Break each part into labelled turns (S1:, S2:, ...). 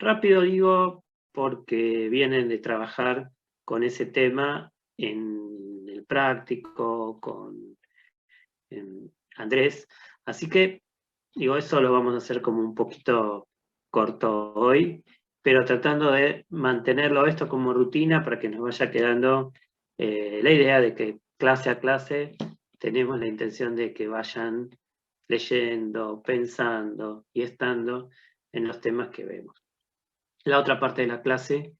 S1: Rápido digo porque vienen de trabajar con ese tema en el práctico, con Andrés. Así que, digo, eso lo vamos a hacer como un poquito corto hoy, pero tratando de mantenerlo esto como rutina para que nos vaya quedando la idea de que clase a clase tenemos la intención de que vayan leyendo, pensando y estando en los temas que vemos. La otra parte de la clase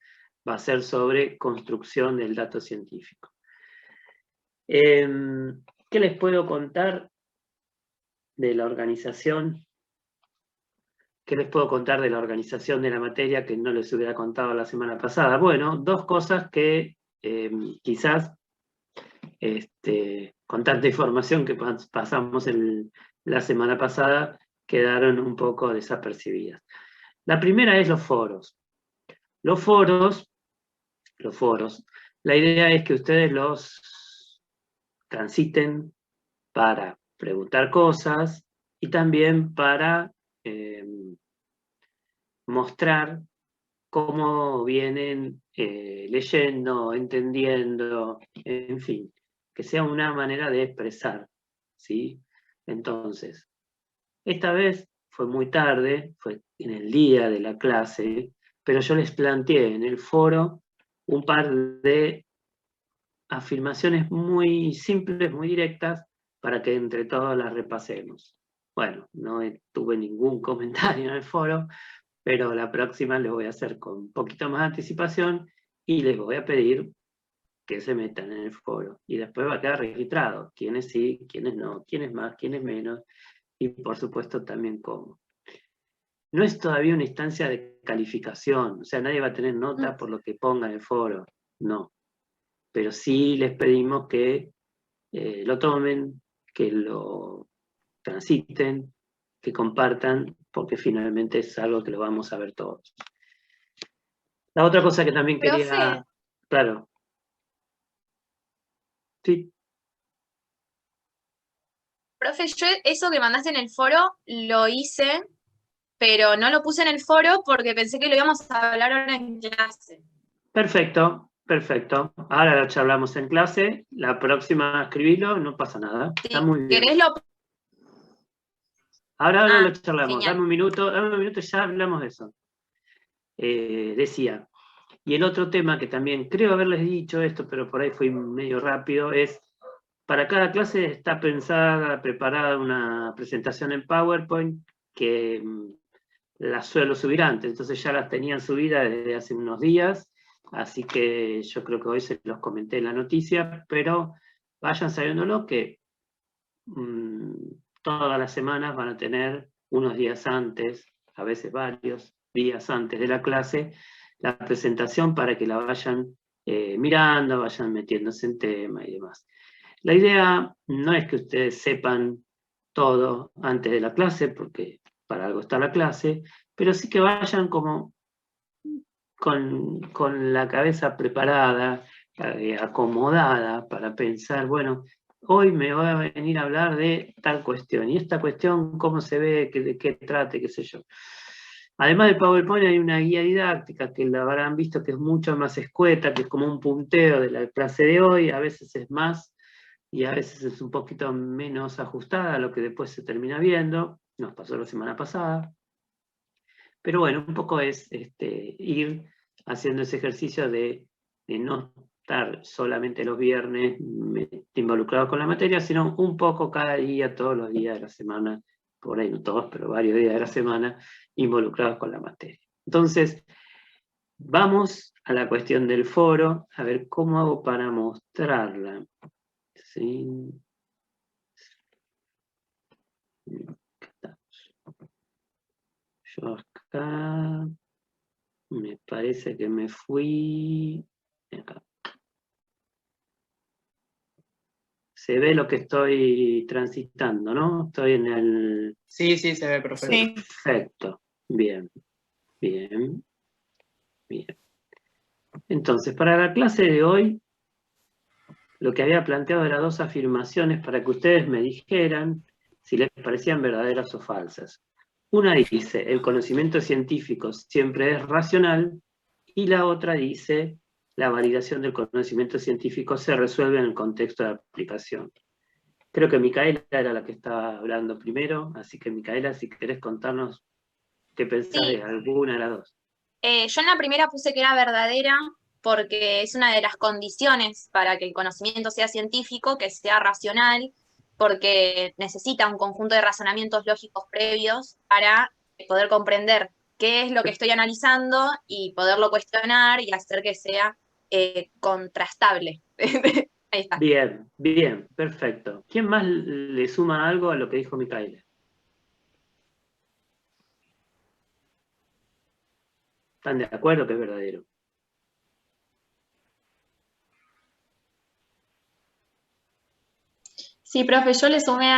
S1: va a ser sobre construcción del dato científico. ¿Qué les puedo contar de la organización? ¿Qué les puedo contar de la organización de la materia que no les hubiera contado la semana pasada? Bueno, dos cosas que quizás con tanta información que pasamos la semana pasada quedaron un poco desapercibidas. La primera es los foros. Los foros, la idea es que ustedes los transiten para preguntar cosas y también para mostrar cómo vienen leyendo, entendiendo, en fin, que sea una manera de expresar, ¿sí? Entonces, esta vez fue muy tarde, fue en el día de la clase, pero yo les planteé en el foro un par de afirmaciones muy simples, muy directas, para que entre todos las repasemos. Bueno, no tuve ningún comentario en el foro, pero la próxima les voy a hacer con un poquito más de anticipación y les voy a pedir que se metan en el foro. Y después va a quedar registrado quiénes sí, quiénes no, quiénes más, quiénes menos, y por supuesto también cómo. No es todavía una instancia de calificación, o sea, nadie va a tener nota por lo que ponga en el foro, no. Pero sí les pedimos que lo tomen, que lo transiten, que compartan, porque finalmente es algo que lo vamos a ver todos. La otra cosa que también quería... Claro. Sí.
S2: Profe, yo eso que mandaste en el foro lo hice, pero no lo puse en el foro porque pensé que lo íbamos a hablar ahora en clase.
S1: Perfecto, perfecto. Ahora lo charlamos en clase, la próxima escribilo, no pasa nada.
S2: Si
S1: Está muy bien.
S2: querés lo...
S1: Ahora lo charlamos.
S2: Genial.
S1: Dame un minuto y ya hablamos de eso. Decía. Y el otro tema que también creo haberles dicho esto, pero por ahí fui medio rápido, es para cada clase está pensada, preparada una presentación en PowerPoint que las suelo subir antes, entonces ya las tenían subidas desde hace unos días, así que yo creo que hoy se los comenté en la noticia, pero vayan sabiéndolo que todas las semanas van a tener unos días antes, a veces varios días antes de la clase, la presentación para que la vayan mirando, vayan metiéndose en tema y demás. La idea no es que ustedes sepan todo antes de la clase, porque para algo está la clase, pero sí que vayan como con la cabeza preparada, acomodada para pensar, bueno, hoy me va a venir a hablar de tal cuestión, y esta cuestión, cómo se ve, de qué trate, qué sé yo. Además del PowerPoint hay una guía didáctica que la habrán visto que es mucho más escueta, que es como un punteo de la clase de hoy, a veces es más y a veces es un poquito menos ajustada a lo que después se termina viendo, nos pasó la semana pasada. Pero bueno, un poco es ir haciendo ese ejercicio de no estar solamente los viernes involucrados con la materia, sino un poco cada día, todos los días de la semana, por ahí no todos, pero varios días de la semana, involucrados con la materia. Entonces, vamos a la cuestión del foro, a ver cómo hago para mostrarla. ¿Sí? Yo acá me parece que me fui acá. Se ve lo que estoy transitando, ¿no? Estoy en el...
S3: Sí, sí, se ve perfecto.
S1: Perfecto. Bien, bien, bien. Entonces, para la clase de hoy, lo que había planteado era dos afirmaciones para que ustedes me dijeran si les parecían verdaderas o falsas. Una dice, el conocimiento científico siempre es racional, y la otra dice, la validación del conocimiento científico se resuelve en el contexto de aplicación. Creo que Micaela era la que estaba hablando primero, así que Micaela, si querés contarnos qué pensás de
S2: Sí,
S1: alguna de las dos.
S2: yo en la primera puse que era verdadera porque es una de las condiciones para que el conocimiento sea científico, que sea racional, porque necesita un conjunto de razonamientos lógicos previos para poder comprender qué es lo que estoy analizando y poderlo cuestionar y hacer que sea contrastable. Ahí está.
S1: Bien, bien, perfecto. ¿Quién más le suma algo a lo que dijo Micaela? ¿Están de acuerdo que es verdadero?
S3: Sí, profe, yo le sumé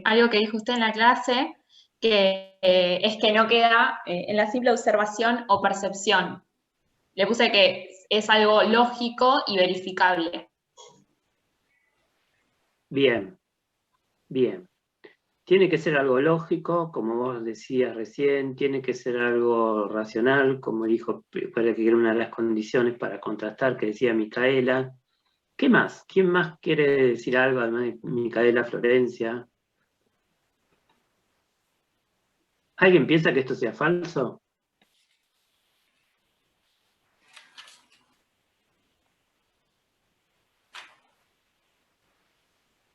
S3: algo que dijo usted en la clase, que es que no queda en la simple observación o percepción. Le puse que es algo lógico y verificable.
S1: Bien, bien. Tiene que ser algo lógico, como vos decías recién, tiene que ser algo racional, como dijo, para que era una de las condiciones para contrastar, que decía Micaela. ¿Qué más? ¿Quién más quiere decir algo, además de Micaela Florencia? ¿Alguien piensa que esto sea falso?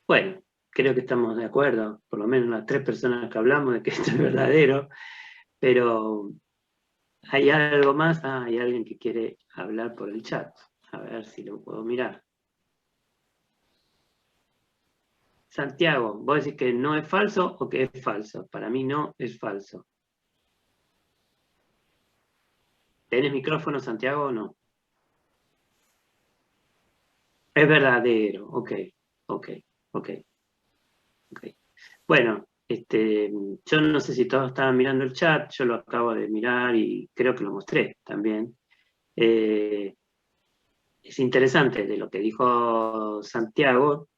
S1: Bueno, creo que estamos de acuerdo, por lo menos las 3 personas que hablamos de que esto es verdadero, pero ¿hay algo más? Ah, hay alguien que quiere hablar por el chat. A ver si lo puedo mirar. Santiago, ¿vos decís que no es falso o que es falso? Para mí no es falso. ¿Tenés micrófono, Santiago, o no? Es verdadero, ok, ok, ok, ok. Bueno, yo no sé si todos estaban mirando el chat, yo lo acabo de mirar y creo que lo mostré también. Eh, es interesante de lo que dijo Santiago,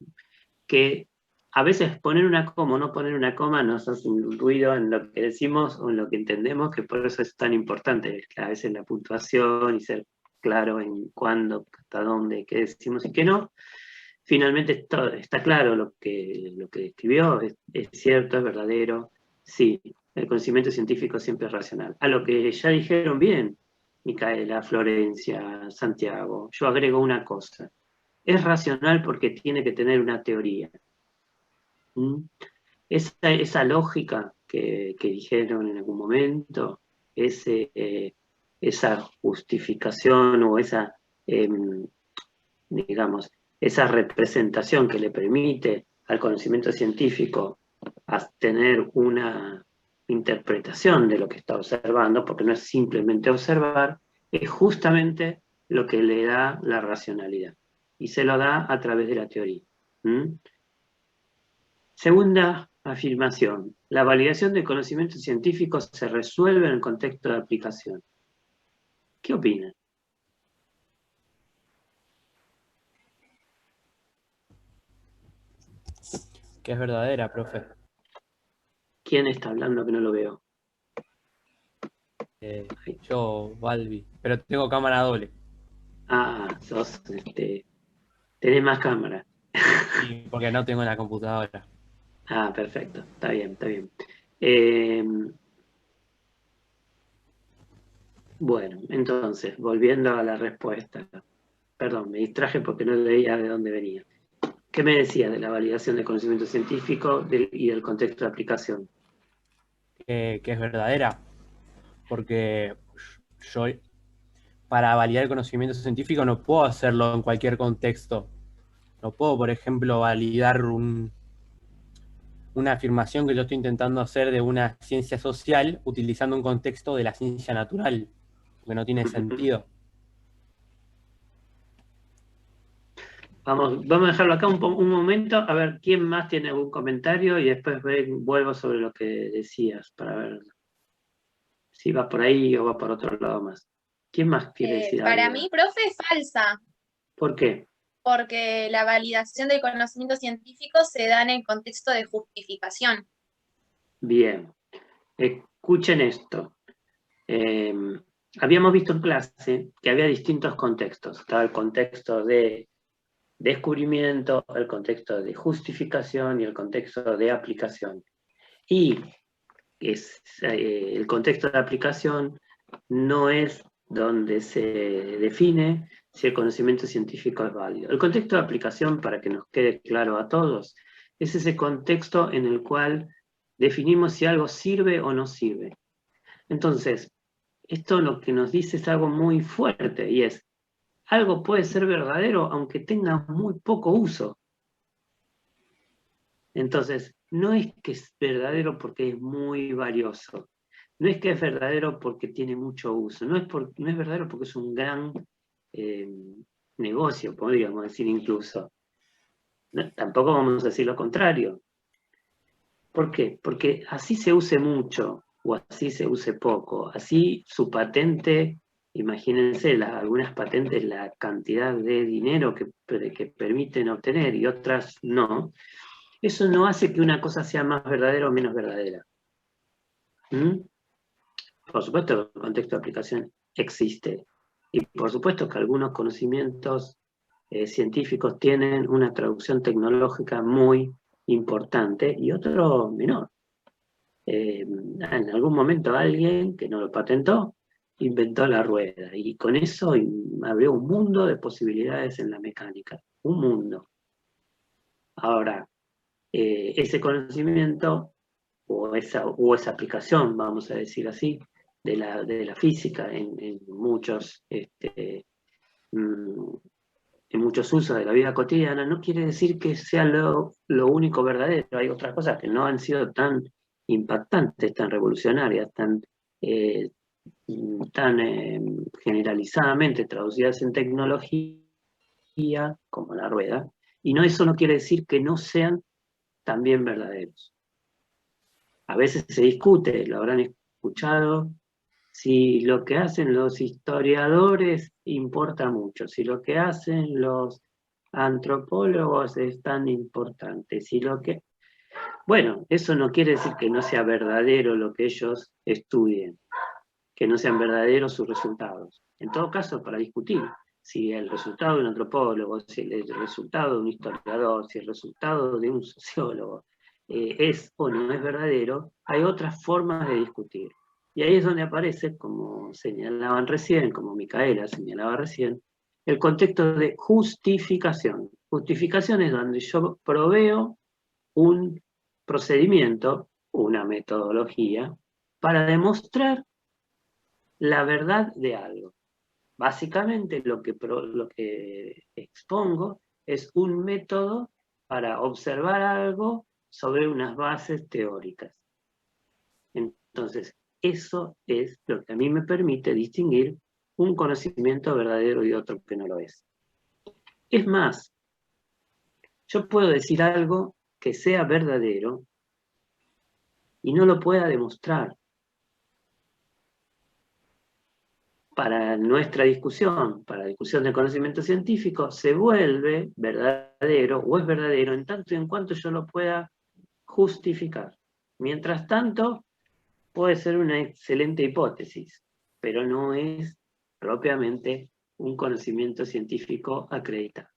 S1: que a veces poner una coma o no poner una coma nos hace un ruido en lo que decimos o en lo que entendemos, que por eso es tan importante a veces la puntuación y ser claro en cuándo, hasta dónde, qué decimos y qué no. Finalmente está claro lo que escribió, es cierto, es verdadero, sí, el conocimiento científico siempre es racional. A lo que ya dijeron bien, Micaela, Florencia, Santiago, yo agrego una cosa, es racional porque tiene que tener una teoría. ¿Mm? Esa lógica que dijeron en algún momento, esa justificación o esa, digamos, esa representación que le permite al conocimiento científico a tener una interpretación de lo que está observando, porque no es simplemente observar, es justamente lo que le da la racionalidad. Y se lo da a través de la teoría. ¿Mm? Segunda afirmación. La validación del conocimiento científico se resuelve en el contexto de aplicación. ¿Qué opinan?
S4: Que es verdadera, profe.
S1: ¿Quién está hablando que no lo veo?
S4: Yo, Balbi. Pero tengo cámara doble.
S1: Ah, tenés más cámara.
S4: Y porque no tengo la computadora.
S1: Ah, perfecto. Está bien, está bien. Eh, bueno, entonces, volviendo a la respuesta. Perdón, me distraje porque no leía de dónde venía. ¿Qué me decía de la validación del conocimiento científico y del contexto de aplicación?
S4: Que es verdadera. Porque yo, para validar el conocimiento científico, no puedo hacerlo en cualquier contexto. No puedo, por ejemplo, validar una afirmación que yo estoy intentando hacer de una ciencia social utilizando un contexto de la ciencia natural, porque no tiene sentido.
S1: Vamos a dejarlo acá un momento, a ver quién más tiene algún comentario y después vuelvo sobre lo que decías para ver si va por ahí o va por otro lado más. ¿Quién más quiere decir
S2: Para
S1: algo?
S2: mí, profe, es falsa,
S1: ¿Por qué?
S2: porque la validación del conocimiento científico se da en el contexto de justificación.
S1: Bien. Escuchen esto. Habíamos visto en clase que había distintos contextos. Estaba el contexto de descubrimiento, el contexto de justificación y el contexto de aplicación. Y el contexto de aplicación no es donde se define si el conocimiento científico es válido. El contexto de aplicación, para que nos quede claro a todos, es ese contexto en el cual definimos si algo sirve o no sirve. Entonces, esto lo que nos dice es algo muy fuerte, y es, algo puede ser verdadero aunque tenga muy poco uso. Entonces, no es que es verdadero porque es muy valioso, no es que es verdadero porque tiene mucho uso, no es verdadero porque es un gran negocio, podríamos decir incluso. No, tampoco vamos a decir lo contrario. ¿Por qué? Porque así se use mucho o así se use poco, así su patente, imagínense algunas patentes, la cantidad de dinero que permiten obtener y otras no, eso no hace que una cosa sea más verdadera o menos verdadera. Por supuesto, el contexto de aplicación existe. Y por supuesto que algunos conocimientos científicos tienen una traducción tecnológica muy importante y otro menor. En algún momento alguien que no lo patentó inventó la rueda y con eso abrió un mundo de posibilidades en la mecánica. Un mundo. Ahora, ese conocimiento o esa aplicación, vamos a decir así, de la física en muchos usos de la vida cotidiana, no quiere decir que sea lo único verdadero. Hay otras cosas que no han sido tan impactantes, tan revolucionarias, tan generalizadamente traducidas en tecnología como la rueda, y eso no quiere decir que no sean también verdaderos. A veces se discute, lo habrán escuchado, si lo que hacen los historiadores importa mucho, si lo que hacen los antropólogos es tan importante, Bueno, eso no quiere decir que no sea verdadero lo que ellos estudien, que no sean verdaderos sus resultados. En todo caso, para discutir si el resultado de un antropólogo, si el resultado de un historiador, si el resultado de un sociólogo es o no es verdadero, hay otras formas de discutir. Y ahí es donde aparece, como señalaban recién, como Micaela señalaba recién, el contexto de justificación. Justificación es donde yo proveo un procedimiento, una metodología, para demostrar la verdad de algo. Básicamente lo que expongo es un método para observar algo sobre unas bases teóricas. Entonces, eso es lo que a mí me permite distinguir un conocimiento verdadero y otro que no lo es. Es más, yo puedo decir algo que sea verdadero y no lo pueda demostrar. Para nuestra discusión, para la discusión del conocimiento científico, se vuelve verdadero o es verdadero en tanto y en cuanto yo lo pueda justificar. Mientras tanto, puede ser una excelente hipótesis, pero no es propiamente un conocimiento científico acreditado.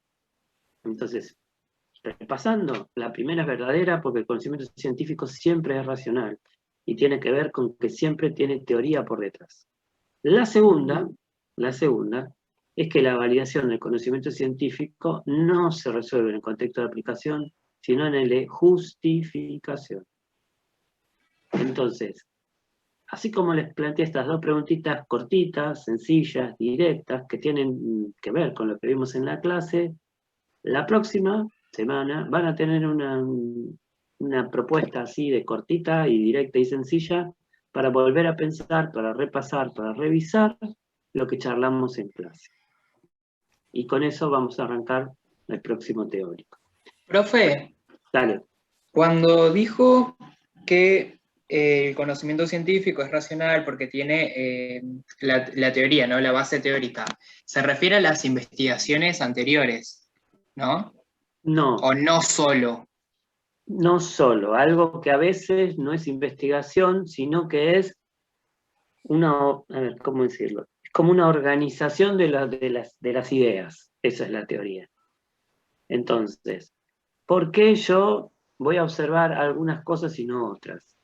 S1: Entonces, repasando, la primera es verdadera porque el conocimiento científico siempre es racional y tiene que ver con que siempre tiene teoría por detrás. La segunda es que la validación del conocimiento científico no se resuelve en el contexto de aplicación, sino en el de justificación. Entonces, así como les planteé estas dos preguntitas cortitas, sencillas, directas, que tienen que ver con lo que vimos en la clase, la próxima semana van a tener una propuesta así de cortita y directa y sencilla para volver a pensar, para repasar, para revisar lo que charlamos en clase. Y con eso vamos a arrancar el próximo teórico.
S5: Profe,
S1: Dale.
S5: cuando dijo que el conocimiento científico es racional porque tiene la teoría, ¿no? La base teórica, se refiere a las investigaciones anteriores, ¿no?
S1: No.
S5: ¿O no solo?
S1: no solo algo que a veces no es investigación, sino que es una, a ver, ¿cómo decirlo? Es como una organización de las ideas. Esa es la teoría. Entonces, ¿por qué yo voy a observar algunas cosas y no otras?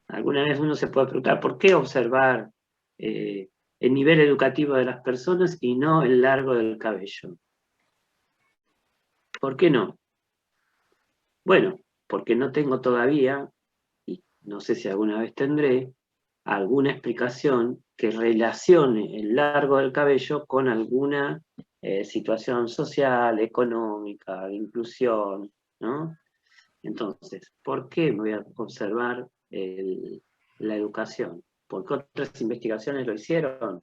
S1: Alguna vez uno se puede preguntar, ¿por qué observar el nivel educativo de las personas y no el largo del cabello? ¿Por qué no? Bueno, porque no tengo todavía, y no sé si alguna vez tendré, alguna explicación que relacione el largo del cabello con alguna situación social, económica, de inclusión, ¿no? Entonces, ¿por qué voy a observar la educación? ¿Porque otras investigaciones lo hicieron?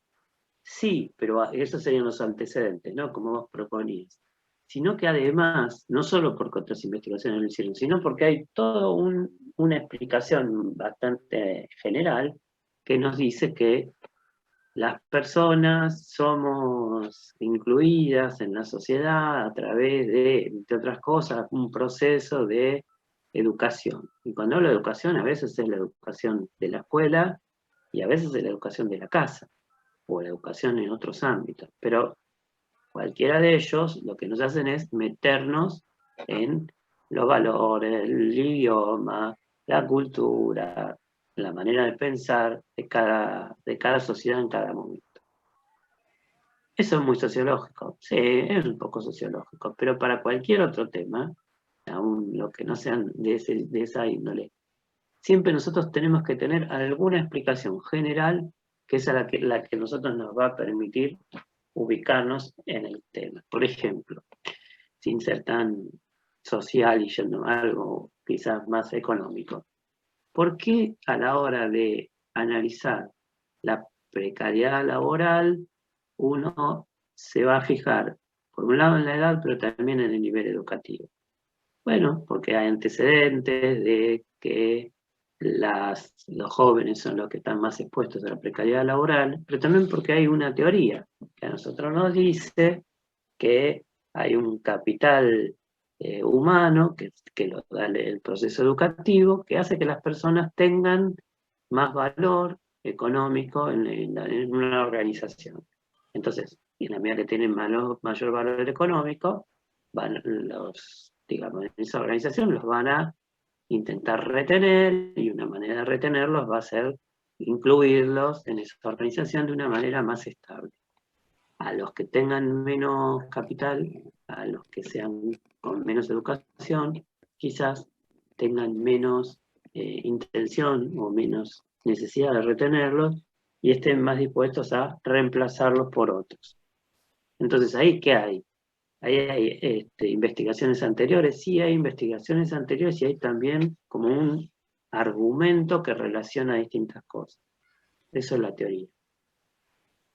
S1: Sí, pero esos serían los antecedentes, ¿no? Como vos proponías. Sino que además, no solo porque otras investigaciones lo hicieron, sino porque hay toda una explicación bastante general que nos dice que las personas somos incluidas en la sociedad a través de, entre otras cosas, un proceso de educación. Y cuando hablo de educación, a veces es la educación de la escuela y a veces es la educación de la casa o la educación en otros ámbitos. Pero cualquiera de ellos lo que nos hacen es meternos en los valores, el idioma, la cultura, la manera de pensar de cada sociedad en cada momento. Eso es muy sociológico, sí, es un poco sociológico, pero para cualquier otro tema, aún lo que no sean de esa índole, siempre nosotros tenemos que tener alguna explicación general que es la que nosotros nos va a permitir ubicarnos en el tema. Por ejemplo, sin ser tan social y yendo a algo quizás más económico, ¿por qué a la hora de analizar la precariedad laboral uno se va a fijar, por un lado en la edad, pero también en el nivel educativo? Bueno, porque hay antecedentes de que los jóvenes son los que están más expuestos a la precariedad laboral, pero también porque hay una teoría que a nosotros nos dice que hay un capital humano que lo da el proceso educativo, que hace que las personas tengan más valor económico en una organización. Entonces, en la medida que tienen mayor valor económico, digamos, en esa organización los van a intentar retener, y una manera de retenerlos va a ser incluirlos en esa organización de una manera más estable. A los que tengan menos capital, a los que sean con menos educación, quizás tengan menos intención o menos necesidad de retenerlos y estén más dispuestos a reemplazarlos por otros. Entonces, ¿ahí qué hay? Ahí hay investigaciones anteriores, sí hay investigaciones anteriores y hay también como un argumento que relaciona distintas cosas. Eso es la teoría.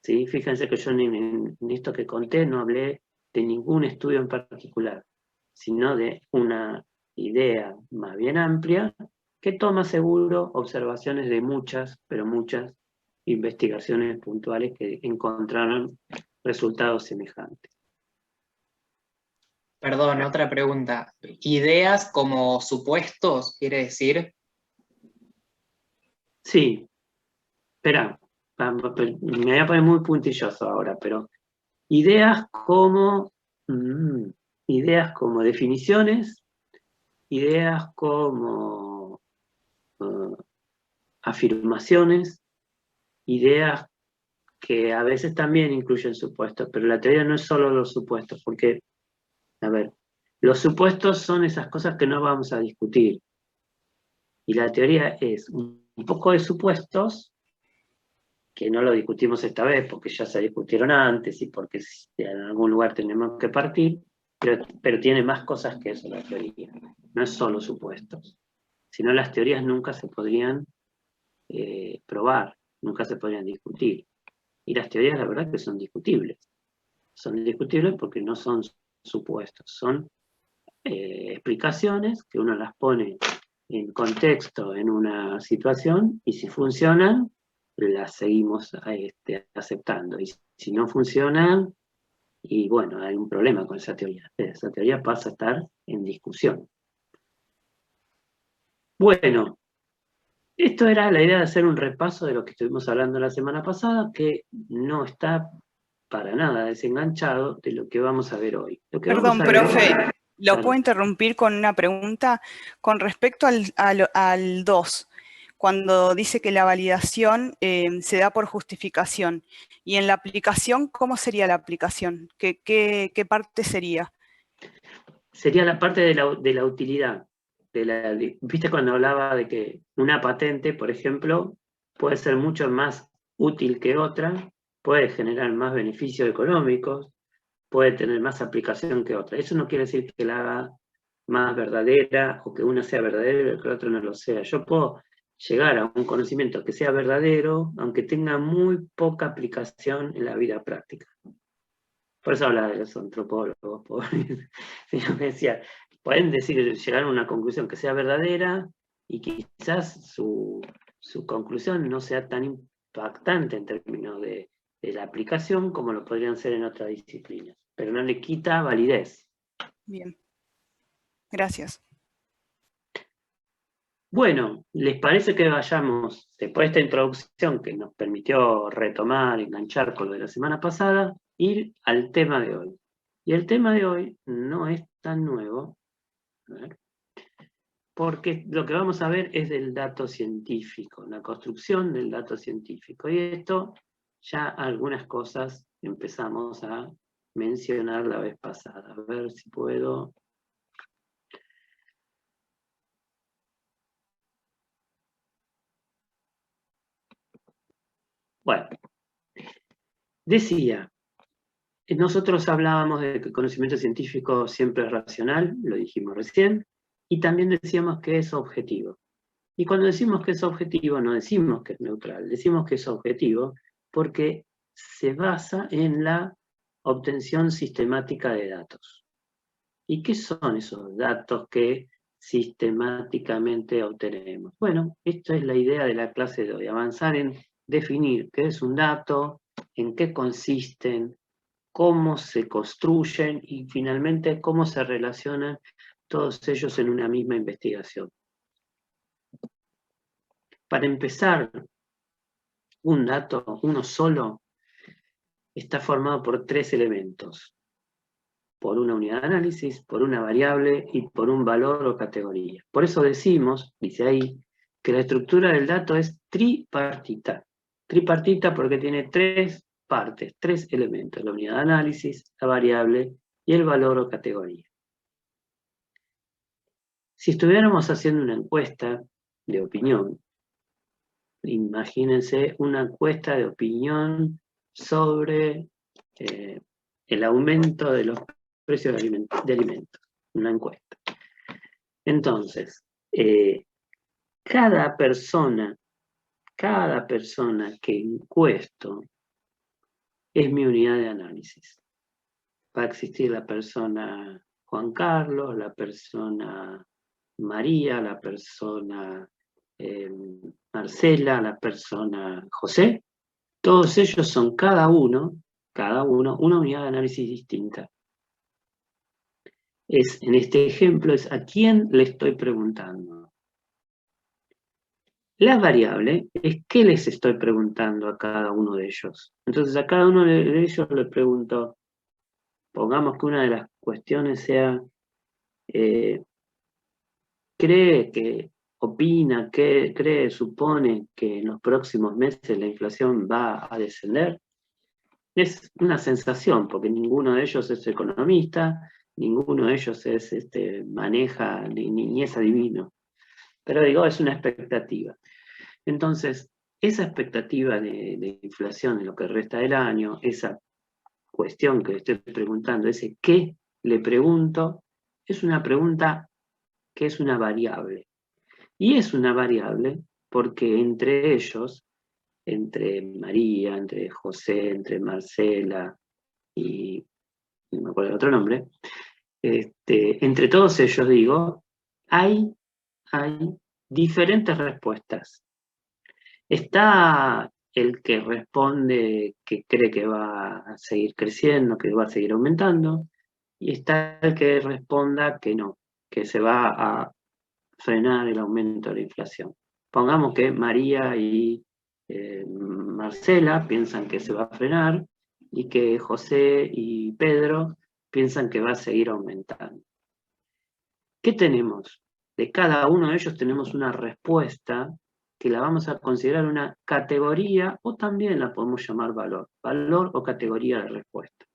S1: ¿Sí? Fíjense que yo en esto que conté no hablé de ningún estudio en particular, sino de una idea más bien amplia que toma seguro observaciones de muchas, pero muchas investigaciones puntuales que encontraron resultados semejantes.
S5: Perdón, otra pregunta. ¿Ideas como supuestos, quiere decir?
S1: Sí, espera, me voy a poner muy puntilloso ahora, pero ideas como definiciones, ideas como afirmaciones, ideas que a veces también incluyen supuestos, pero la teoría no es solo los supuestos, porque, a ver, los supuestos son esas cosas que no vamos a discutir, y la teoría es un poco de supuestos, que no lo discutimos esta vez porque ya se discutieron antes y porque en algún lugar tenemos que partir, pero tiene más cosas que eso la teoría. No es solo supuestos. Si no, las teorías nunca se podrían probar, nunca se podrían discutir. Y las teorías, la verdad, que son discutibles. Son discutibles porque no son supuestos, son explicaciones que uno las pone en contexto en una situación y si funcionan, las seguimos aceptando. Y si no funcionan, y bueno, hay un problema con esa teoría. Esa teoría pasa a estar en discusión. Bueno, esto era la idea de hacer un repaso de lo que estuvimos hablando la semana pasada, que no está para nada desenganchado de lo que vamos a ver hoy. Lo que
S6: Perdón,
S1: vamos a ver
S6: profe,
S1: hoy,
S6: ¿lo
S1: claro,
S6: puedo interrumpir con una pregunta? Con respecto al 2, cuando dice que la validación se da por justificación, y en la aplicación, ¿cómo sería la aplicación? ¿Qué parte sería?
S1: sería la parte de la utilidad. ¿Viste cuando hablaba de que una patente, por ejemplo, puede ser mucho más útil que otra, puede generar más beneficios económicos, puede tener más aplicación que otra? Eso no quiere decir que la haga más verdadera o que una sea verdadera y que la otra no lo sea. Yo puedo llegar a un conocimiento que sea verdadero, aunque tenga muy poca aplicación en la vida práctica. Por eso hablaba de los antropólogos. Yo me decía, pueden llegar a una conclusión que sea verdadera y quizás su conclusión no sea tan impactante en términos de la aplicación como lo podrían ser en otras disciplinas, pero no le quita validez.
S6: Bien, gracias.
S1: Bueno, ¿les parece que vayamos, después de esta introducción que nos permitió retomar, enganchar con lo de la semana pasada, ir al tema de hoy? Y el tema de hoy no es tan nuevo, a ver, porque lo que vamos a ver es del dato científico, la construcción del dato científico. Y esto ya algunas cosas empezamos a mencionar la vez pasada. A ver si puedo. Bueno, decía, nosotros hablábamos de que el conocimiento científico siempre es racional, lo dijimos recién, y también decíamos que es objetivo. Y cuando decimos que es objetivo, no decimos que es neutral, decimos que es objetivo porque se basa en la obtención sistemática de datos. ¿Y qué son esos datos que sistemáticamente obtenemos? Bueno, esta es la idea de la clase de hoy, avanzar en definir qué es un dato, en qué consisten, cómo se construyen y finalmente cómo se relacionan todos ellos en una misma investigación. Para empezar, un dato, uno solo, está formado por 3 elementos: por una unidad de análisis, por una variable y por un valor o categoría. Por eso decimos, dice ahí, que la estructura del dato es tripartita. Tripartita porque tiene 3 partes, 3 elementos: la unidad de análisis, la variable y el valor o categoría. Si estuviéramos haciendo una encuesta de opinión, imagínense una encuesta de opinión sobre el aumento de los precios de alimentos, una encuesta. Entonces, cada persona que encuesto es mi unidad de análisis. Va a existir la persona Juan Carlos, la persona María, la persona Marcela, la persona José. Todos ellos son cada uno, una unidad de análisis distinta. En este ejemplo es a quién le estoy preguntando. La variable es qué les estoy preguntando a cada uno de ellos. Entonces a cada uno de ellos le pregunto, pongamos que una de las cuestiones sea, supone que en los próximos meses la inflación va a descender. Es una sensación, porque ninguno de ellos es economista, ninguno de ellos maneja, ni es adivino. Pero digo, es una expectativa. Entonces, esa expectativa de inflación en lo que resta del año, esa cuestión que le estoy preguntando, ese qué le pregunto, es una pregunta que es una variable. Y es una variable porque entre ellos, entre María, entre José, entre Marcela y no me acuerdo el otro nombre, entre todos ellos, digo, hay diferentes respuestas. Está el que responde que cree que va a seguir creciendo, que va a seguir aumentando, y está el que responda que no, que se va a frenar el aumento de la inflación. Pongamos que María y Marcela piensan que se va a frenar y que José y Pedro piensan que va a seguir aumentando. ¿Qué tenemos? De cada uno de ellos tenemos una respuesta que la vamos a considerar una categoría o también la podemos llamar valor o categoría de respuesta.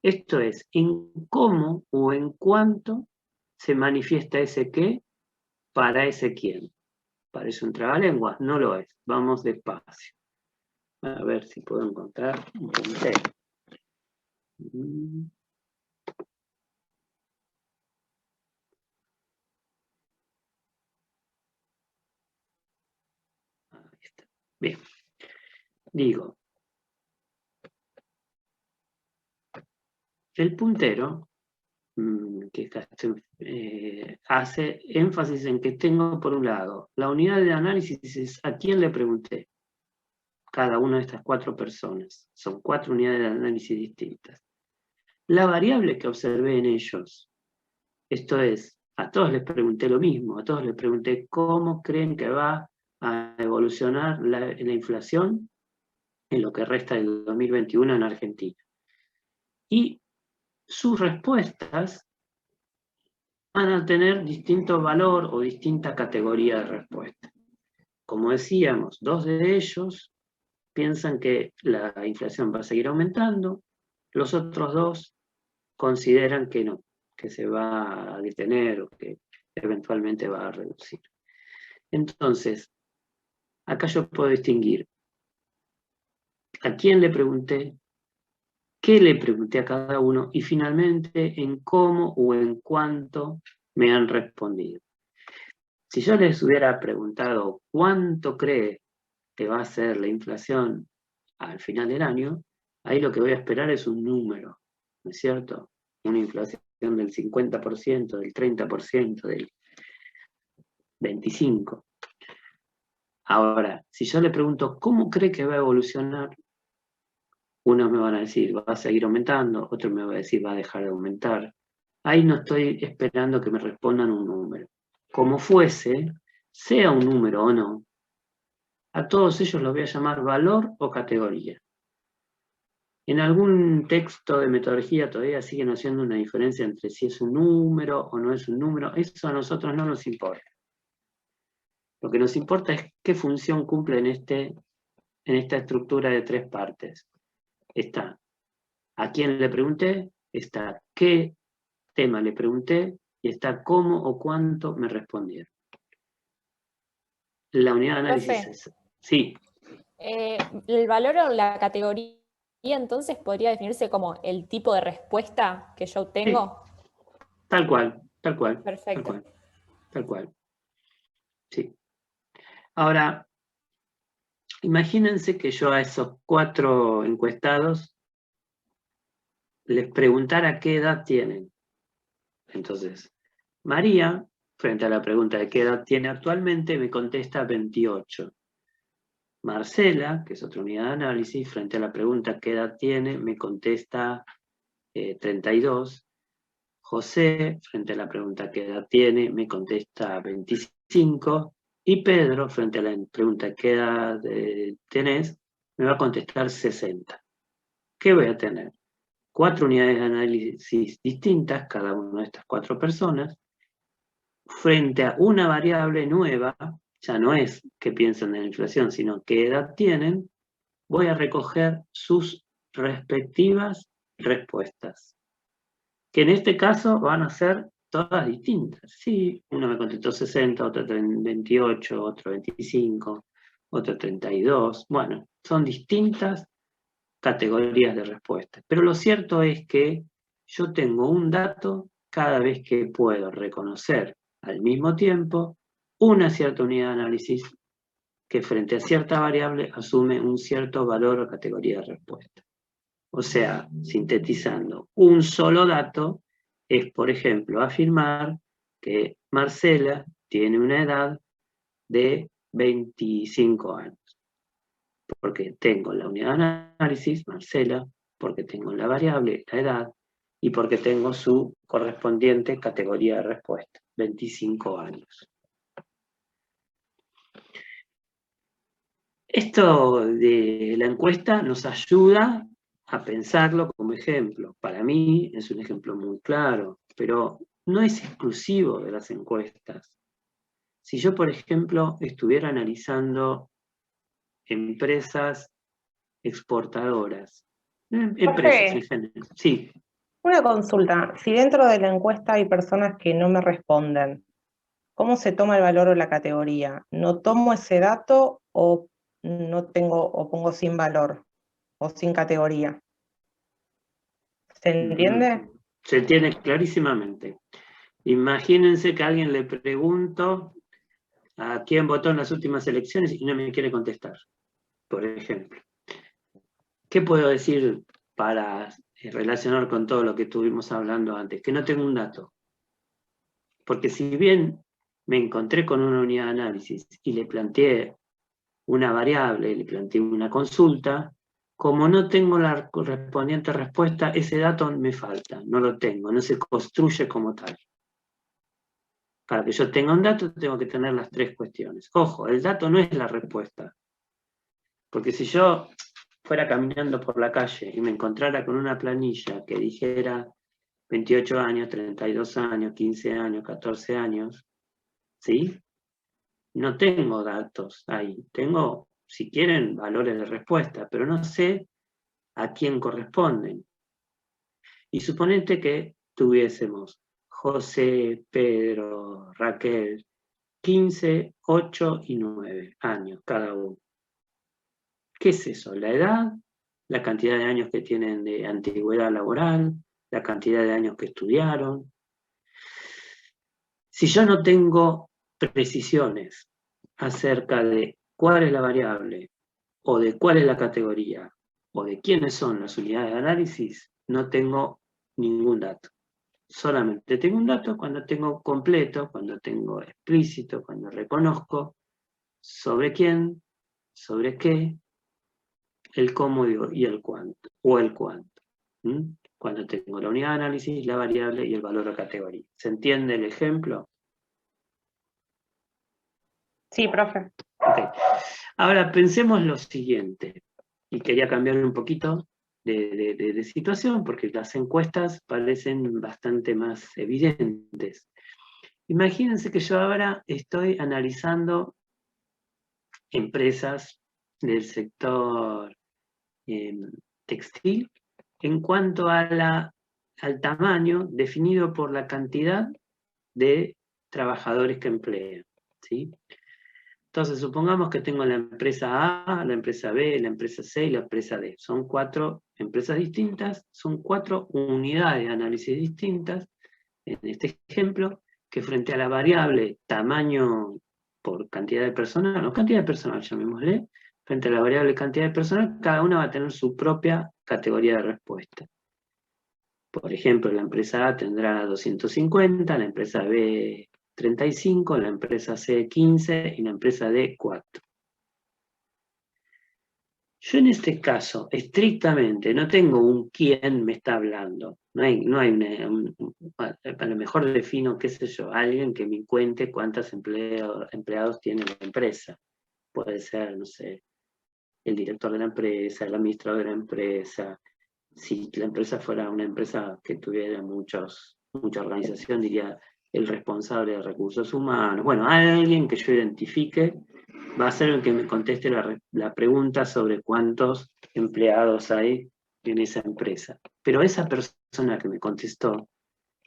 S1: Esto es, en cómo o en cuánto se manifiesta ese qué para ese quién. ¿Parece un trabalenguas? No lo es. Vamos despacio. A ver si puedo encontrar un puntero. Ahí está. Bien. Digo, el puntero que hace énfasis en que tengo, por un lado, la unidad de análisis es a quién le pregunté. Cada una de estas 4 personas. Son 4 unidades de análisis distintas. La variable que observé en ellos, esto es, a todos les pregunté lo mismo, a todos les pregunté cómo creen que va a evolucionar la inflación en lo que resta del 2021 en Argentina. Y sus respuestas van a tener distinto valor o distinta categoría de respuesta. Como decíamos, 2 de ellos piensan que la inflación va a seguir aumentando, los otros 2 consideran que no, que se va a detener o que eventualmente va a reducir. Entonces, acá yo puedo distinguir a quién le pregunté, qué le pregunté a cada uno y finalmente en cómo o en cuánto me han respondido. Si yo les hubiera preguntado cuánto cree que va a ser la inflación al final del año, ahí lo que voy a esperar es un número, ¿no es cierto? Una inflación del 50%, del 30%, del 25%. Ahora, si yo le pregunto cómo cree que va a evolucionar, unos me van a decir va a seguir aumentando, otros me van a decir va a dejar de aumentar. Ahí no estoy esperando que me respondan un número. Como fuese, sea un número o no, a todos ellos los voy a llamar valor o categoría. En algún texto de metodología todavía siguen haciendo una diferencia entre si es un número o no es un número. Eso a nosotros no nos importa. Lo que nos importa es qué función cumple en esta estructura de 3 partes. Está a quién le pregunté, está qué tema le pregunté y está cómo o cuánto me respondieron. La unidad de análisis es... Sí.
S7: El valor o la categoría entonces podría definirse como el tipo de respuesta que yo obtengo.
S1: Sí. Tal cual.
S7: Perfecto.
S1: Tal cual. Sí. Ahora, imagínense que yo a esos 4 encuestados les preguntara qué edad tienen. Entonces, María, frente a la pregunta de qué edad tiene actualmente, me contesta 28. Marcela, que es otra unidad de análisis, frente a la pregunta qué edad tiene, me contesta 32. José, frente a la pregunta qué edad tiene, me contesta 25. Y Pedro, frente a la pregunta qué edad tenés, me va a contestar 60. ¿Qué voy a tener? 4 unidades de análisis distintas, cada una de estas 4 personas, frente a una variable nueva. Ya no es que piensen en la inflación, sino qué edad tienen, voy a recoger sus respectivas respuestas, que en este caso van a ser todas distintas. Sí, uno me contestó 60, otro 28, otro 25, otro 32. Bueno, son distintas categorías de respuestas. Pero lo cierto es que yo tengo un dato cada vez que puedo reconocer al mismo tiempo una cierta unidad de análisis que frente a cierta variable asume un cierto valor o categoría de respuesta. O sea, sintetizando, un solo dato es, por ejemplo, afirmar que Marcela tiene una edad de 25 años. Porque tengo la unidad de análisis, Marcela, porque tengo la variable, la edad, y porque tengo su correspondiente categoría de respuesta, 25 años. Esto de la encuesta nos ayuda a pensarlo como ejemplo. Para mí es un ejemplo muy claro, pero no es exclusivo de las encuestas. Si yo, por ejemplo, estuviera analizando empresas exportadoras, empresas en
S8: Jorge,
S1: general, sí.
S8: una consulta. Si dentro de la encuesta hay personas que no me responden, ¿cómo se toma el valor o la categoría? ¿No tomo ese dato o no tengo, o pongo sin valor o sin categoría? ¿Se entiende?
S1: Se entiende clarísimamente. Imagínense que a alguien le pregunto a quién votó en las últimas elecciones y no me quiere contestar, por ejemplo. ¿Qué puedo decir para relacionar con todo lo que estuvimos hablando antes? Que no tengo un dato. Porque si bien me encontré con una unidad de análisis y le planteé una variable, le planteé una consulta, como no tengo la correspondiente respuesta, ese dato me falta, no lo tengo, no se construye como tal. Para que yo tenga un dato, tengo que tener las tres cuestiones. Ojo, el dato no es la respuesta. Porque si yo fuera caminando por la calle y me encontrara con una planilla que dijera 28 años, 32 años, 15 años, 14 años, ¿sí? No tengo datos ahí. Tengo, si quieren, valores de respuesta, pero no sé a quién corresponden. Y suponete que tuviésemos José, Pedro, Raquel, 15, 8 y 9 años cada uno. ¿Qué es eso? La edad, la cantidad de años que tienen de antigüedad laboral, la cantidad de años que estudiaron. Si yo no tengo precisiones acerca de cuál es la variable, o de cuál es la categoría, o de quiénes son las unidades de análisis, no tengo ningún dato. Solamente tengo un dato cuando tengo completo, cuando tengo explícito, cuando reconozco sobre quién, sobre qué, el cómo y el cuánto, o el cuánto. Cuando tengo la unidad de análisis, la variable y el valor de categoría. ¿Se entiende el ejemplo?
S8: Sí, profe.
S1: Okay. Ahora pensemos lo siguiente, y quería cambiar un poquito de situación, porque las encuestas parecen bastante más evidentes. Imagínense que yo ahora estoy analizando empresas del sector textil en cuanto a al tamaño definido por la cantidad de trabajadores que emplean, ¿sí? Entonces, supongamos que tengo la empresa A, la empresa B, la empresa C y la empresa D. Son 4 empresas distintas, son 4 unidades de análisis distintas, en este ejemplo, que frente a la variable tamaño por cantidad de personal, o cantidad de personal, llamémosle, frente a la variable cantidad de personal, cada una va a tener su propia categoría de respuesta. Por ejemplo, la empresa A tendrá 250, la empresa B 35, la empresa C 15 y la empresa D 4. Yo en este caso, estrictamente, no tengo un quién me está hablando. No hay a lo mejor defino, qué sé yo, alguien que me cuente cuántos empleados tiene la empresa. Puede ser, no sé, el director de la empresa, el administrador de la empresa. Si la empresa fuera una empresa que tuviera mucha organización, diría el responsable de recursos humanos. Bueno, alguien que yo identifique va a ser el que me conteste la pregunta sobre cuántos empleados hay en esa empresa. Pero esa persona que me contestó,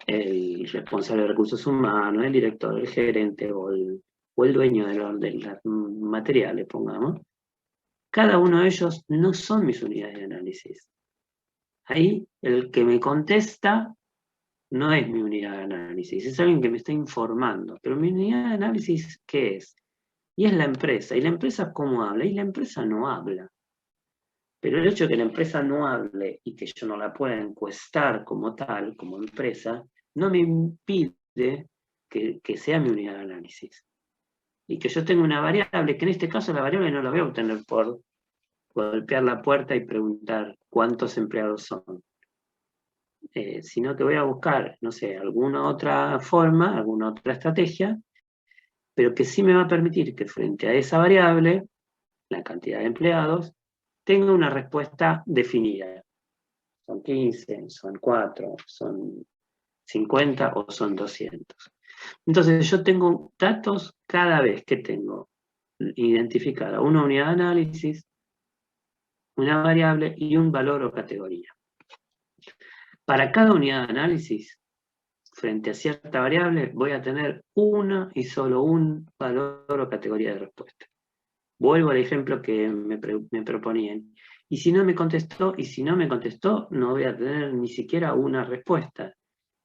S1: el responsable de recursos humanos, el director, el gerente o el dueño de los materiales, pongamos, cada uno de ellos no son mis unidades de análisis. Ahí el que me contesta no es mi unidad de análisis, es alguien que me está informando. Pero mi unidad de análisis, ¿qué es? Y es la empresa. ¿Y la empresa cómo habla? Y la empresa no habla. Pero el hecho de que la empresa no hable y que yo no la pueda encuestar como tal, como empresa, no me impide que sea mi unidad de análisis. Y que yo tenga una variable, que en este caso la variable no la voy a obtener por golpear la puerta y preguntar cuántos empleados son. Sino que voy a buscar, no sé, alguna otra forma, alguna otra estrategia, pero que sí me va a permitir que frente a esa variable la cantidad de empleados, tenga una respuesta definida. Son 15, son 4, son 50 o son 200. Entonces yo tengo datos cada vez que tengo identificada una unidad de análisis, una variable y un valor o categoría. Para cada unidad de análisis, frente a cierta variable, voy a tener una y solo un valor o categoría de respuesta. Vuelvo al ejemplo que me proponían. Y si no me contestó, no voy a tener ni siquiera una respuesta.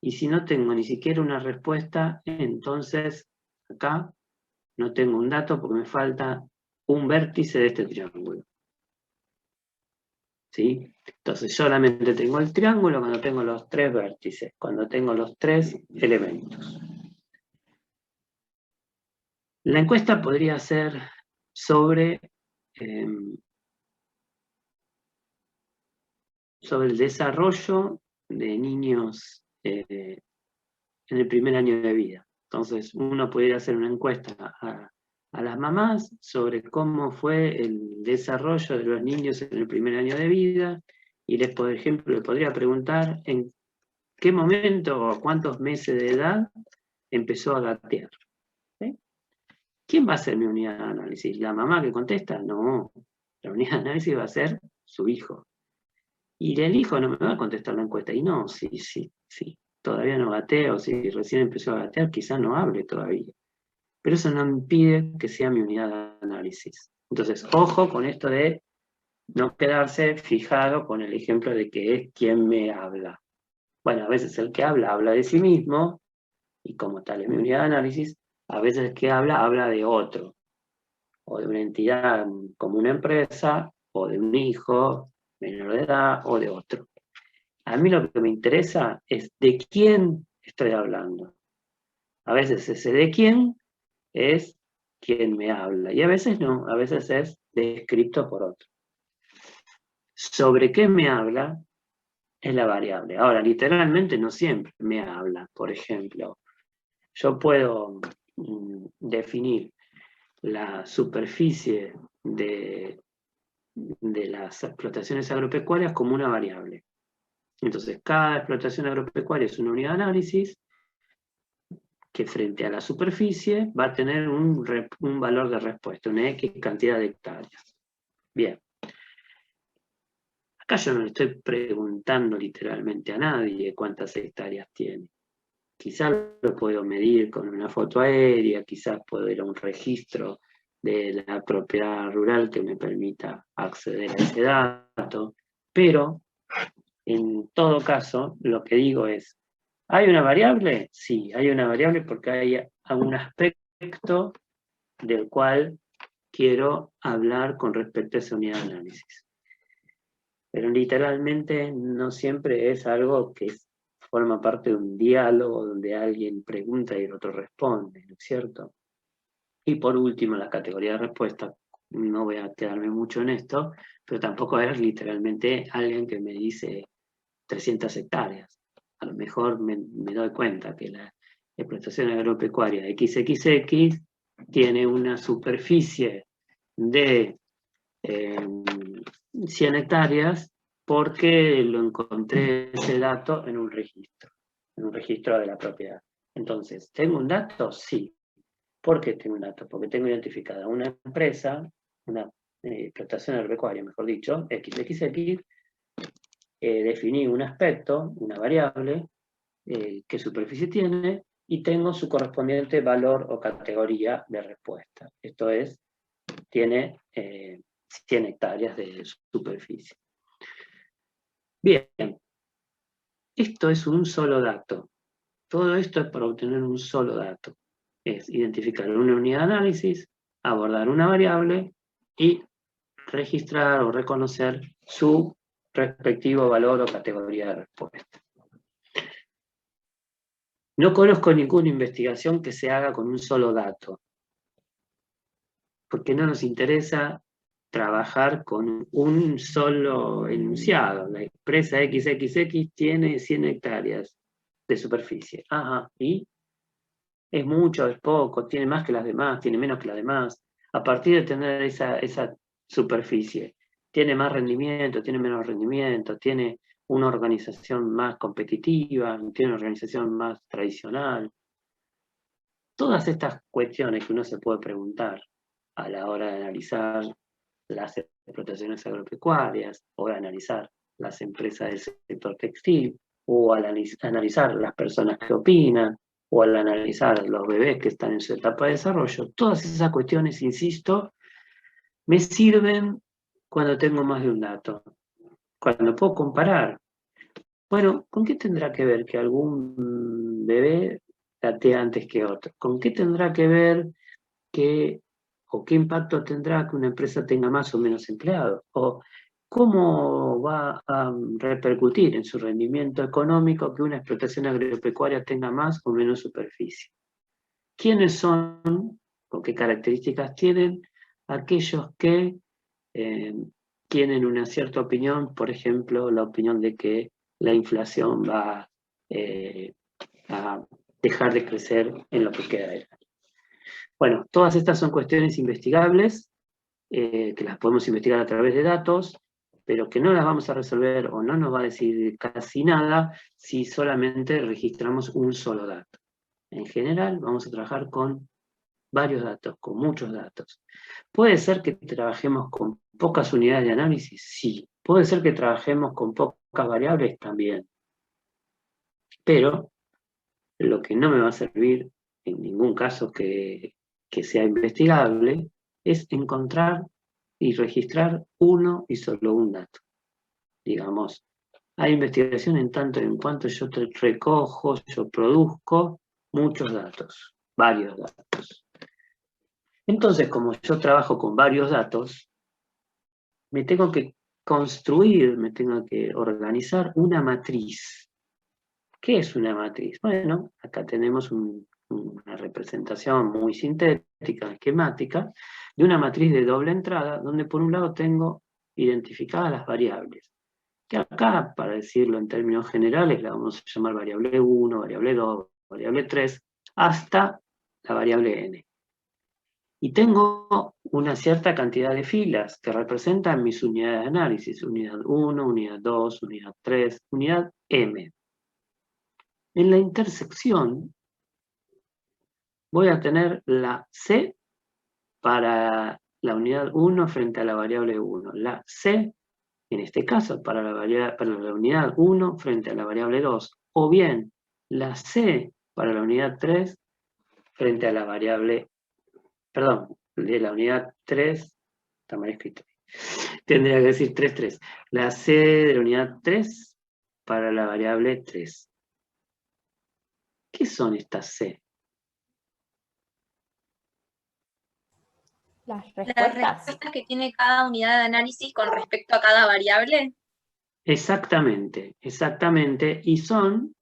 S1: Y si no tengo ni siquiera una respuesta, entonces acá no tengo un dato porque me falta un vértice de este triángulo. ¿Sí? Entonces solamente tengo el triángulo cuando tengo los 3 vértices, cuando tengo los 3 elementos. La encuesta podría ser sobre el desarrollo de niños en el primer año de vida. Entonces uno podría hacer una encuesta a las mamás sobre cómo fue el desarrollo de los niños en el primer año de vida y por ejemplo, le podría preguntar en qué momento o cuántos meses de edad empezó a gatear. ¿Sí? ¿Quién va a ser mi unidad de análisis? ¿La mamá que contesta? No, la unidad de análisis va a ser su hijo. Y el hijo no me va a contestar la encuesta. Y no, sí, todavía no gatea, o si recién empezó a gatear, quizás no hable todavía. Pero eso no impide que sea mi unidad de análisis. Entonces, ojo con esto de no quedarse fijado con el ejemplo de que es quien me habla. Bueno, a veces el que habla de sí mismo, y como tal es mi unidad de análisis, a veces el que habla de otro, o de una entidad como una empresa, o de un hijo menor de edad, o de otro. A mí lo que me interesa es de quién estoy hablando. A veces ese de quién es quien me habla, y a veces no, a veces es descrito por otro. ¿Sobre qué me habla? Es la variable. Ahora, literalmente no siempre me habla. Por ejemplo, yo puedo definir la superficie de las explotaciones agropecuarias como una variable. Entonces, cada explotación agropecuaria es una unidad de análisis que frente a la superficie va a tener un valor de respuesta, una X cantidad de hectáreas. Bien. Acá yo no le estoy preguntando literalmente a nadie cuántas hectáreas tiene. Quizás lo puedo medir con una foto aérea, quizás puedo ir a un registro de la propiedad rural que me permita acceder a ese dato, pero en todo caso lo que digo es, ¿hay una variable? Sí, hay una variable porque hay algún aspecto del cual quiero hablar con respecto a esa unidad de análisis. Pero literalmente no siempre es algo que forma parte de un diálogo donde alguien pregunta y el otro responde, ¿no es cierto? Y por último, la categoría de respuesta, no voy a quedarme mucho en esto, pero tampoco es literalmente alguien que me dice 300 hectáreas. A lo mejor me doy cuenta que la explotación agropecuaria XXX tiene una superficie de 100 hectáreas porque lo encontré ese dato en un registro de la propiedad. Entonces, ¿tengo un dato? Sí. ¿Por qué tengo un dato? Porque tengo identificada una empresa, una explotación agropecuaria, mejor dicho, XXX, definí un aspecto, una variable, qué superficie tiene, y tengo su correspondiente valor o categoría de respuesta. Esto es, tiene 100 hectáreas de superficie. Bien, esto es un solo dato. Todo esto es para obtener un solo dato. Es identificar una unidad de análisis, abordar una variable y registrar o reconocer su respectivo valor o categoría de respuesta. No conozco ninguna investigación que se haga con un solo dato, porque no nos interesa trabajar con un solo enunciado. La empresa XXX tiene 100 hectáreas de superficie. Ajá, ¿y? ¿Es mucho, es poco? ¿Tiene más que las demás? ¿Tiene menos que las demás? A partir de tener esa superficie. Tiene más rendimiento, tiene menos rendimiento, tiene una organización más competitiva, tiene una organización más tradicional. Todas estas cuestiones que uno se puede preguntar a la hora de analizar las explotaciones agropecuarias, o de analizar las empresas del sector textil, o al analizar las personas que opinan, o al analizar los bebés que están en su etapa de desarrollo, todas esas cuestiones, insisto, me sirven cuando tengo más de un dato, cuando puedo comparar. Bueno, ¿con qué tendrá que ver que algún bebé datea antes que otro? ¿Con qué tendrá que ver o qué impacto tendrá que una empresa tenga más o menos empleados? ¿O cómo va a repercutir en su rendimiento económico que una explotación agropecuaria tenga más o menos superficie? ¿Quiénes son o qué características tienen aquellos que tienen una cierta opinión, por ejemplo, la opinión de que la inflación va a dejar de crecer en lo que queda del año? Bueno, todas estas son cuestiones investigables, que las podemos investigar a través de datos, pero que no las vamos a resolver o no nos va a decir casi nada si solamente registramos un solo dato. En general, vamos a trabajar con varios datos, con muchos datos. ¿Puede ser que trabajemos con pocas unidades de análisis? Sí. ¿Puede ser que trabajemos con pocas variables? También. Pero lo que no me va a servir en ningún caso que sea investigable es encontrar y registrar uno y solo un dato. Digamos, hay investigación en tanto en cuanto yo recojo, yo produzco muchos datos, varios datos. Entonces, como yo trabajo con varios datos, me tengo que construir, me tengo que organizar una matriz. ¿Qué es una matriz? Bueno, acá tenemos una representación muy sintética, esquemática, de una matriz de doble entrada, donde por un lado tengo identificadas las variables, que acá, para decirlo en términos generales, la vamos a llamar variable 1, variable 2, variable 3, hasta la variable n. Y tengo una cierta cantidad de filas que representan mis unidades de análisis, unidad 1, unidad 2, unidad 3, unidad m. En la intersección voy a tener la C para la unidad 1 frente a la variable 1. La C, en este caso, para la unidad 1 frente a la variable 2. O bien, la C para la unidad 3 frente a la variable, perdón, de la unidad 3, está mal escrito. Tendría que decir 3, 3. La C de la unidad 3 para la variable 3. ¿Qué son estas C?
S7: Las
S2: Las
S7: respuestas.
S2: respuestas que tiene cada unidad de análisis con respecto a cada variable.
S1: Exactamente, exactamente. Y son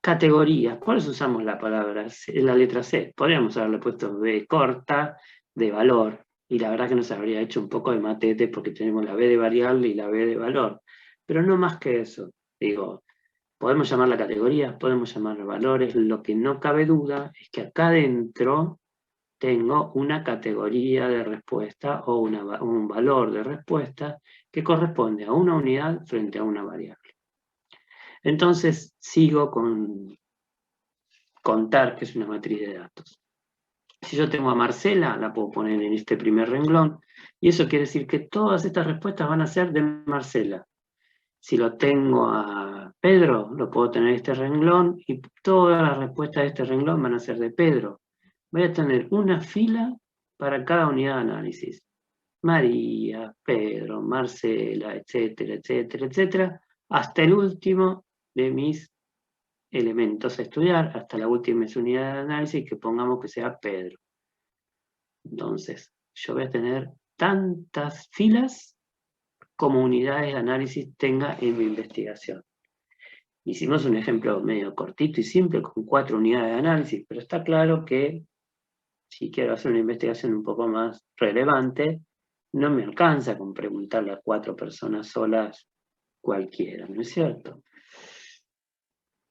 S1: categorías. ¿Cuáles usamos la palabra C, la letra C? Podríamos haberle puesto B corta, de valor. Y la verdad que nos habría hecho un poco de matete porque tenemos la B de variable y la B de valor. Pero no más que eso. Digo, podemos llamarla categoría, podemos llamarla valores. Lo que no cabe duda es que acá adentro tengo una categoría de respuesta o un valor de respuesta que corresponde a una unidad frente a una variable. Entonces sigo con contar que es una matriz de datos. Si yo tengo a Marcela, la puedo poner en este primer renglón, y eso quiere decir que todas estas respuestas van a ser de Marcela. Si lo tengo a Pedro, lo puedo tener en este renglón, y todas las respuestas de este renglón van a ser de Pedro. Voy a tener una fila para cada unidad de análisis. María, Pedro, Marcela, etcétera, etcétera, etcétera, hasta el último de mis elementos a estudiar, hasta la última unidad de análisis que pongamos que sea Pedro. Entonces, yo voy a tener tantas filas como unidades de análisis tenga en mi investigación. Hicimos un ejemplo medio cortito y simple con 4 unidades de análisis, pero está claro que si quiero hacer una investigación un poco más relevante, no me alcanza con preguntarle a 4 personas solas cualquiera, ¿no es cierto?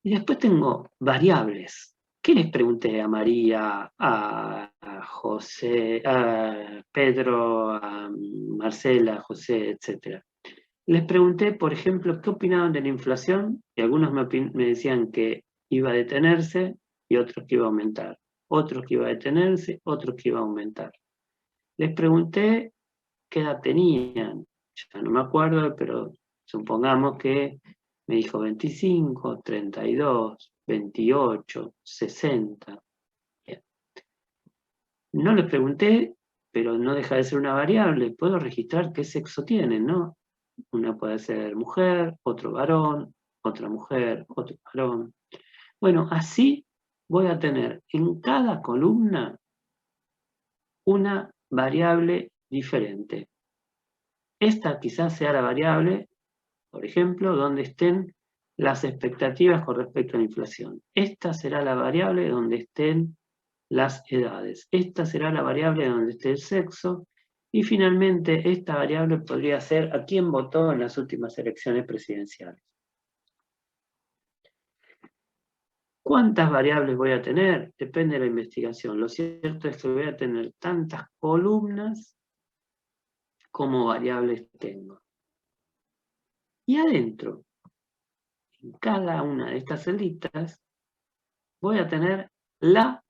S1: Y después tengo variables. ¿Qué les pregunté a María, a José, a Pedro, a Marcela, a José, etcétera? Les pregunté, por ejemplo, qué opinaban de la inflación, y algunos me decían que iba a detenerse y otros que iba a aumentar. Otros que iba a detenerse, otros que iba a aumentar. Les pregunté qué edad tenían, ya no me acuerdo, pero supongamos que me dijo 25, 32, 28, 60. Bien. No les pregunté, pero no deja de ser una variable. Puedo registrar qué sexo tienen, ¿no? Una puede ser mujer, otro varón, otra mujer, otro varón. Bueno, así voy a tener en cada columna una variable diferente. Esta quizás sea la variable, por ejemplo, donde estén las expectativas con respecto a la inflación. Esta será la variable donde estén las edades. Esta será la variable donde esté el sexo. Y finalmente, esta variable podría ser a quién votó en las últimas elecciones presidenciales. ¿Cuántas variables voy a tener? Depende de la investigación. Lo cierto es que voy a tener tantas columnas como variables tengo. Y adentro, en cada una de estas celditas, voy a tener la,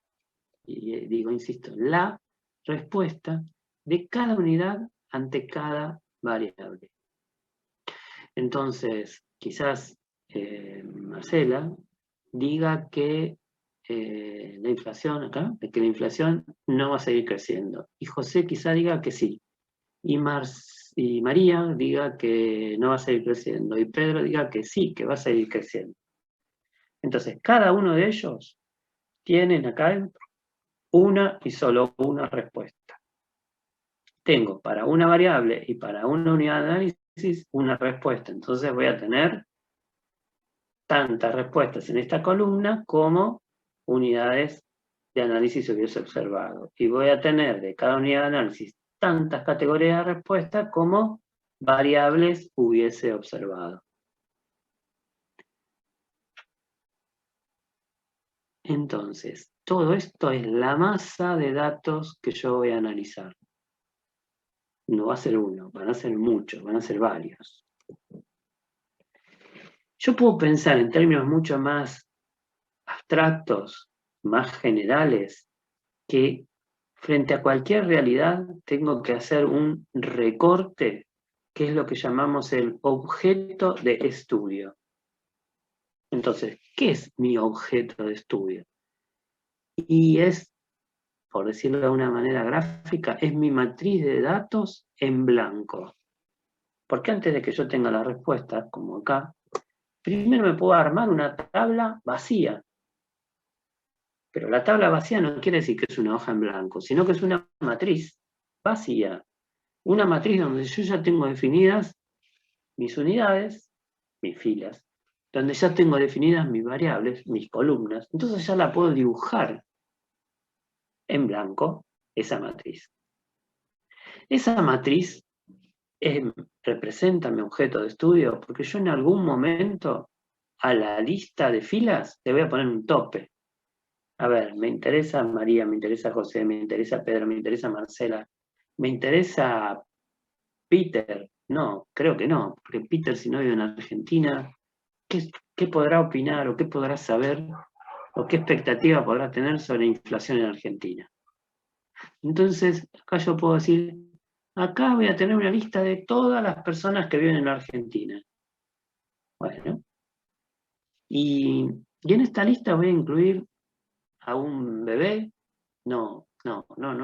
S1: y digo, insisto, la respuesta de cada unidad ante cada variable. Entonces, quizás Marcela diga que la inflación acá, que la inflación no va a seguir creciendo. Y José quizá diga que sí. Y María diga que no va a seguir creciendo. Y Pedro diga que sí, que va a seguir creciendo. Entonces, cada uno de ellos tienen acá dentro una y solo una respuesta. Tengo para una variable y para una unidad de análisis una respuesta. Entonces voy a tener tantas respuestas en esta columna como unidades de análisis hubiese observado. Y voy a tener de cada unidad de análisis tantas categorías de respuesta como variables hubiese observado. Entonces, todo esto es la masa de datos que yo voy a analizar. No va a ser uno, van a ser muchos, van a ser varios. Yo puedo pensar en términos mucho más abstractos, más generales, que frente a cualquier realidad tengo que hacer un recorte, que es lo que llamamos el objeto de estudio. Entonces, ¿qué es mi objeto de estudio? Y es, por decirlo de una manera gráfica, es mi matriz de datos en blanco. Porque antes de que yo tenga la respuesta, como acá, primero me puedo armar una tabla vacía. Pero la tabla vacía no quiere decir que es una hoja en blanco, sino que es una matriz vacía. Una matriz donde yo ya tengo definidas mis unidades, mis filas, donde ya tengo definidas mis variables, mis columnas. Entonces ya la puedo dibujar en blanco, esa matriz. Esa matriz representa mi objeto de estudio porque yo en algún momento a la lista de filas le voy a poner un tope. A ver, me interesa María, me interesa José, me interesa Pedro, me interesa Marcela, me interesa Peter. No, creo que no, porque Peter, si no vive en Argentina, ¿qué podrá opinar o qué podrá saber o qué expectativa podrá tener sobre la inflación en Argentina? Entonces, acá yo puedo decir, acá voy a tener una lista de todas las personas que viven en Argentina. Bueno, y en esta lista voy a incluir a un bebé. No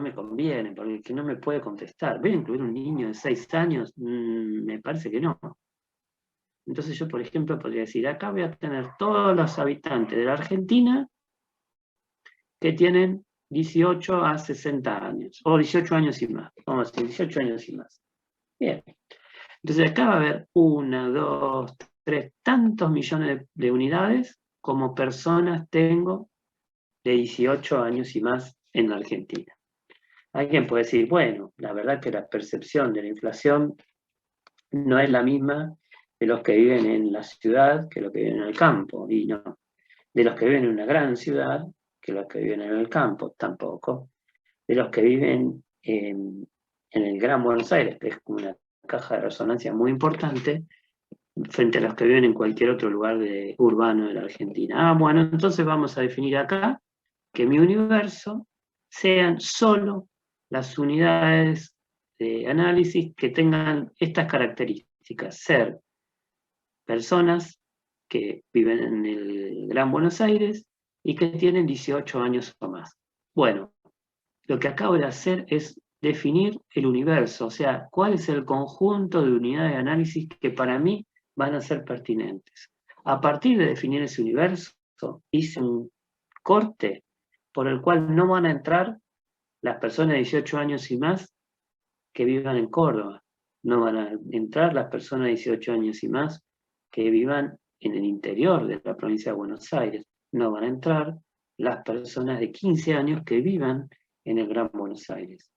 S1: me conviene, porque el que no me puede contestar. ¿Voy a incluir un niño de 6 años? Me parece que no. Entonces yo, por ejemplo, podría decir, acá voy a tener todos los habitantes de la Argentina que tienen 18 a 60 años, o 18 años y más. Vamos a decir, 18 años y más. Bien. Entonces acá va a haber 1, 2, 3, tantos millones de unidades como personas tengo de 18 años y más en la Argentina. Alguien puede decir, bueno, la verdad que la percepción de la inflación no es la misma de los que viven en la ciudad que los que viven en el campo, y no. De los que viven en una gran ciudad que los que viven en el campo, tampoco. De los que viven en el Gran Buenos Aires, que es como una caja de resonancia muy importante, frente a los que viven en cualquier otro lugar urbano de la Argentina. Bueno, entonces vamos a definir acá que mi universo sean solo las unidades de análisis que tengan estas características: ser personas que viven en el Gran Buenos Aires y que tienen 18 años o más. Bueno, lo que acabo de hacer es definir el universo, o sea, cuál es el conjunto de unidades de análisis que para mí van a ser pertinentes. A partir de definir ese universo, hice un corte por el cual no van a entrar las personas de 18 años y más que vivan en Córdoba. No van a entrar las personas de 18 años y más que vivan en el interior de la provincia de Buenos Aires. No van a entrar las personas de 15 años que vivan en el Gran Buenos Aires.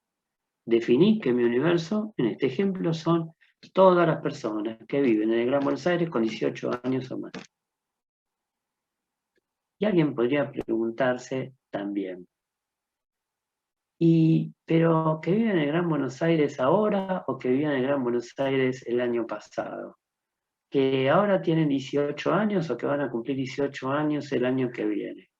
S1: Definí que mi universo, en este ejemplo, son todas las personas que viven en el Gran Buenos Aires con 18 años o más. Y alguien podría preguntarse también, ¿pero que viven en el Gran Buenos Aires ahora o que viven en el Gran Buenos Aires el año pasado? ¿Que ahora tienen 18 años o que van a cumplir 18 años el año que viene?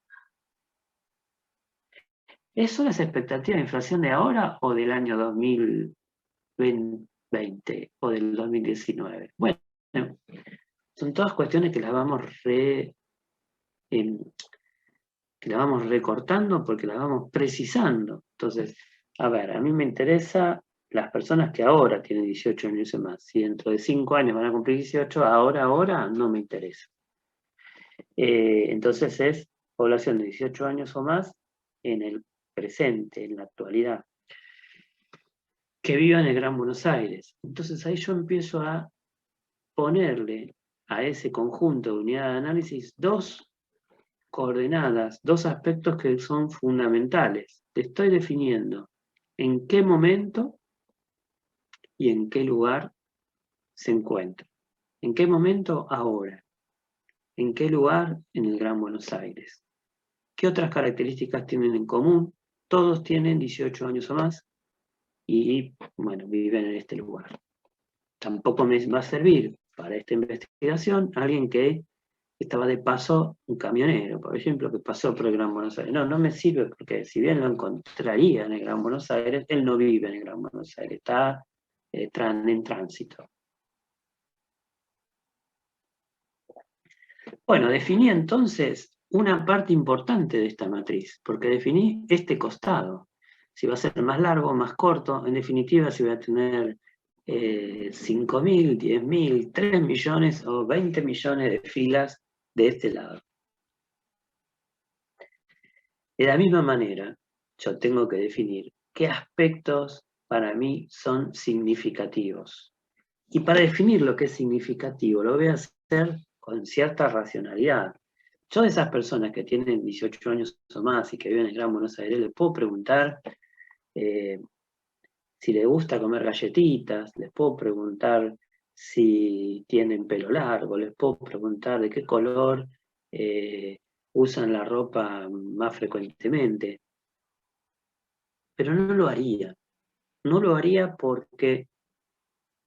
S1: ¿Son las expectativas de inflación de ahora o del año 2020 o del 2019? Bueno, son todas cuestiones que las vamos recortando porque las vamos precisando. Entonces, a ver, a mí me interesa las personas que ahora tienen 18 años y más. Si dentro de 5 años van a cumplir 18, ahora no me interesa. Entonces es población de 18 años o más en el presente, en la actualidad, que viva en el Gran Buenos Aires. Entonces ahí yo empiezo a ponerle a ese conjunto de unidades de análisis dos coordenadas, dos aspectos que son fundamentales. Te estoy definiendo en qué momento y en qué lugar se encuentra. ¿En qué momento? Ahora. ¿En qué lugar? En el Gran Buenos Aires. ¿Qué otras características tienen en común? Todos tienen 18 años o más y, bueno, viven en este lugar. Tampoco me va a servir para esta investigación alguien que estaba de paso, un camionero, por ejemplo, que pasó por el Gran Buenos Aires. No me sirve porque si bien lo encontraría en el Gran Buenos Aires, él no vive en el Gran Buenos Aires, está en tránsito. Bueno, definí entonces una parte importante de esta matriz, porque definí este costado. Si va a ser más largo, más corto, en definitiva si voy a tener 5.000, 10.000, 3 millones o 20 millones de filas de este lado. De la misma manera, yo tengo que definir qué aspectos para mí son significativos. Y para definir lo que es significativo, lo voy a hacer con cierta racionalidad. Yo de esas personas que tienen 18 años o más y que viven en el Gran Buenos Aires, les puedo preguntar si les gusta comer galletitas, les puedo preguntar si tienen pelo largo, les puedo preguntar de qué color usan la ropa más frecuentemente. Pero no lo haría. No lo haría porque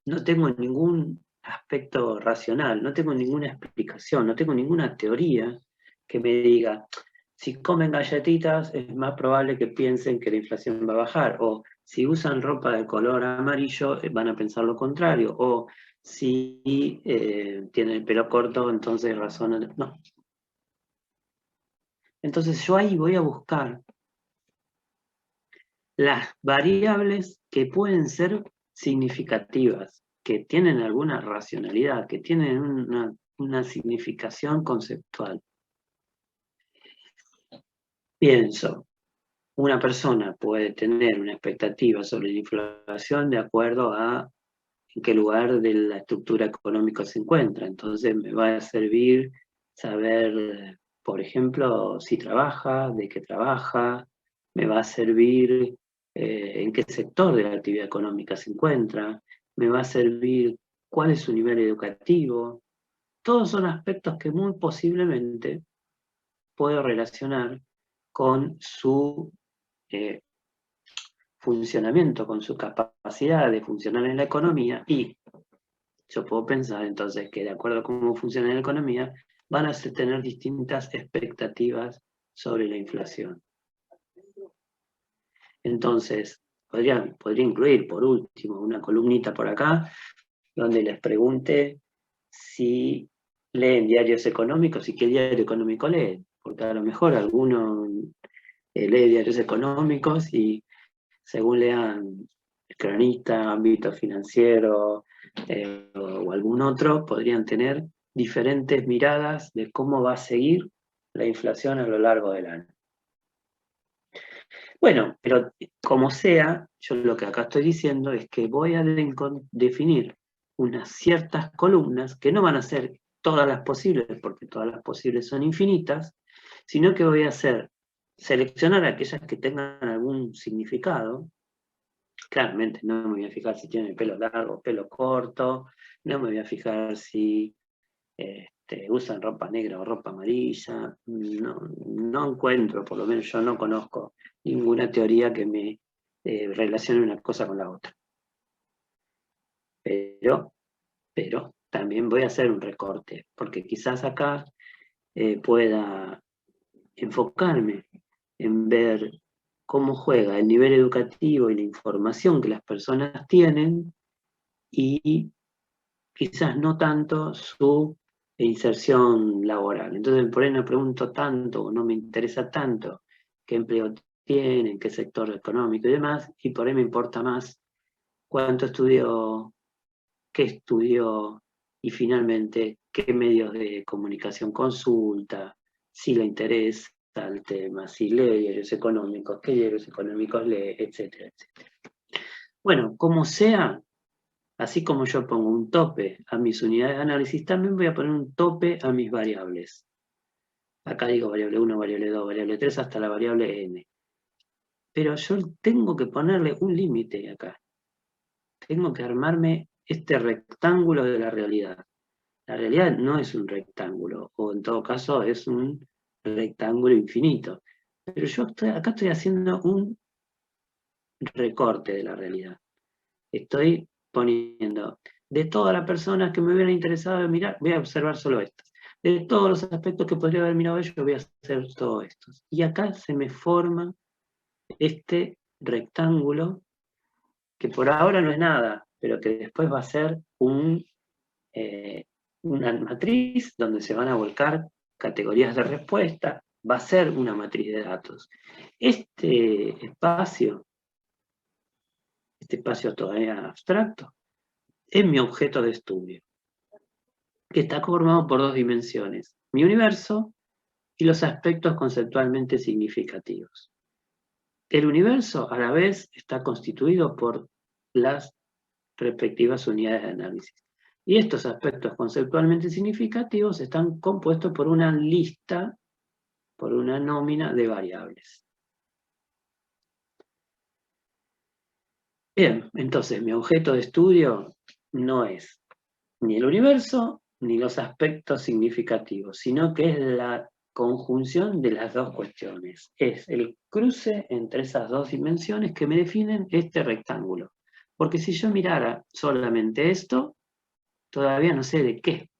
S1: no tengo ningún aspecto racional, no tengo ninguna explicación, no tengo ninguna teoría que me diga, si comen galletitas es más probable que piensen que la inflación va a bajar, o si usan ropa de color amarillo van a pensar lo contrario, o si tienen el pelo corto entonces razonan, no. Entonces yo ahí voy a buscar las variables que pueden ser significativas, que tienen alguna racionalidad, que tienen una significación conceptual. Pienso, una persona puede tener una expectativa sobre la inflación de acuerdo a en qué lugar de la estructura económica se encuentra. Entonces me va a servir saber, por ejemplo, si trabaja, de qué trabaja, me va a servir en qué sector de la actividad económica se encuentra, me va a servir cuál es su nivel educativo. Todos son aspectos que muy posiblemente puedo relacionar con su funcionamiento, con su capacidad de funcionar en la economía, y yo puedo pensar entonces que de acuerdo a cómo funciona la economía, van a tener distintas expectativas sobre la inflación. Entonces, podría incluir, por último, una columnita por acá, donde les pregunte si leen diarios económicos y qué diario económico leen, porque a lo mejor alguno lee diarios económicos y según lean El Cronista, Ámbito Financiero o algún otro, podrían tener diferentes miradas de cómo va a seguir la inflación a lo largo del año. Bueno, pero como sea, yo lo que acá estoy diciendo es que voy a definir unas ciertas columnas que no van a ser todas las posibles, porque todas las posibles son infinitas, sino que voy a seleccionar aquellas que tengan algún significado. Claramente no me voy a fijar si tienen pelo largo o pelo corto, no me voy a fijar si usan ropa negra o ropa amarilla, no encuentro, por lo menos yo no conozco ninguna teoría que me relacione una cosa con la otra. Pero también voy a hacer un recorte, porque quizás acá pueda enfocarme en ver cómo juega el nivel educativo y la información que las personas tienen y quizás no tanto su inserción laboral. Entonces, por ahí no pregunto tanto, o no me interesa tanto qué empleo tienen, qué sector económico y demás, y por ahí me importa más cuánto estudió, qué estudió, y finalmente qué medios de comunicación consulta, si le interesa el tema, si lee diarios económicos, qué diarios económicos lee, etcétera, etcétera. Bueno, como sea, así como yo pongo un tope a mis unidades de análisis, también voy a poner un tope a mis variables. Acá digo variable 1, variable 2, variable 3, hasta la variable n. Pero yo tengo que ponerle un límite acá. Tengo que armarme este rectángulo de la realidad. La realidad no es un rectángulo, o en todo caso es un rectángulo infinito. Pero yo acá estoy haciendo un recorte de la realidad. Estoy poniendo, de todas las personas que me hubieran interesado en mirar, voy a observar solo estas. De todos los aspectos que podría haber mirado yo, voy a hacer todos estos. Y acá se me forma este rectángulo, que por ahora no es nada, pero que después va a ser una matriz donde se van a volcar categorías de respuesta, va a ser una matriz de datos. Este espacio todavía abstracto, es mi objeto de estudio, que está formado por dos dimensiones, mi universo y los aspectos conceptualmente significativos. El universo, a la vez, está constituido por las respectivas unidades de análisis. Y estos aspectos conceptualmente significativos están compuestos por una lista, por una nómina de variables. Bien, entonces mi objeto de estudio no es ni el universo ni los aspectos significativos, sino que es la conjunción de las dos cuestiones. Es el cruce entre esas dos dimensiones que me definen este rectángulo. Porque si yo mirara solamente esto, todavía no sé de qué.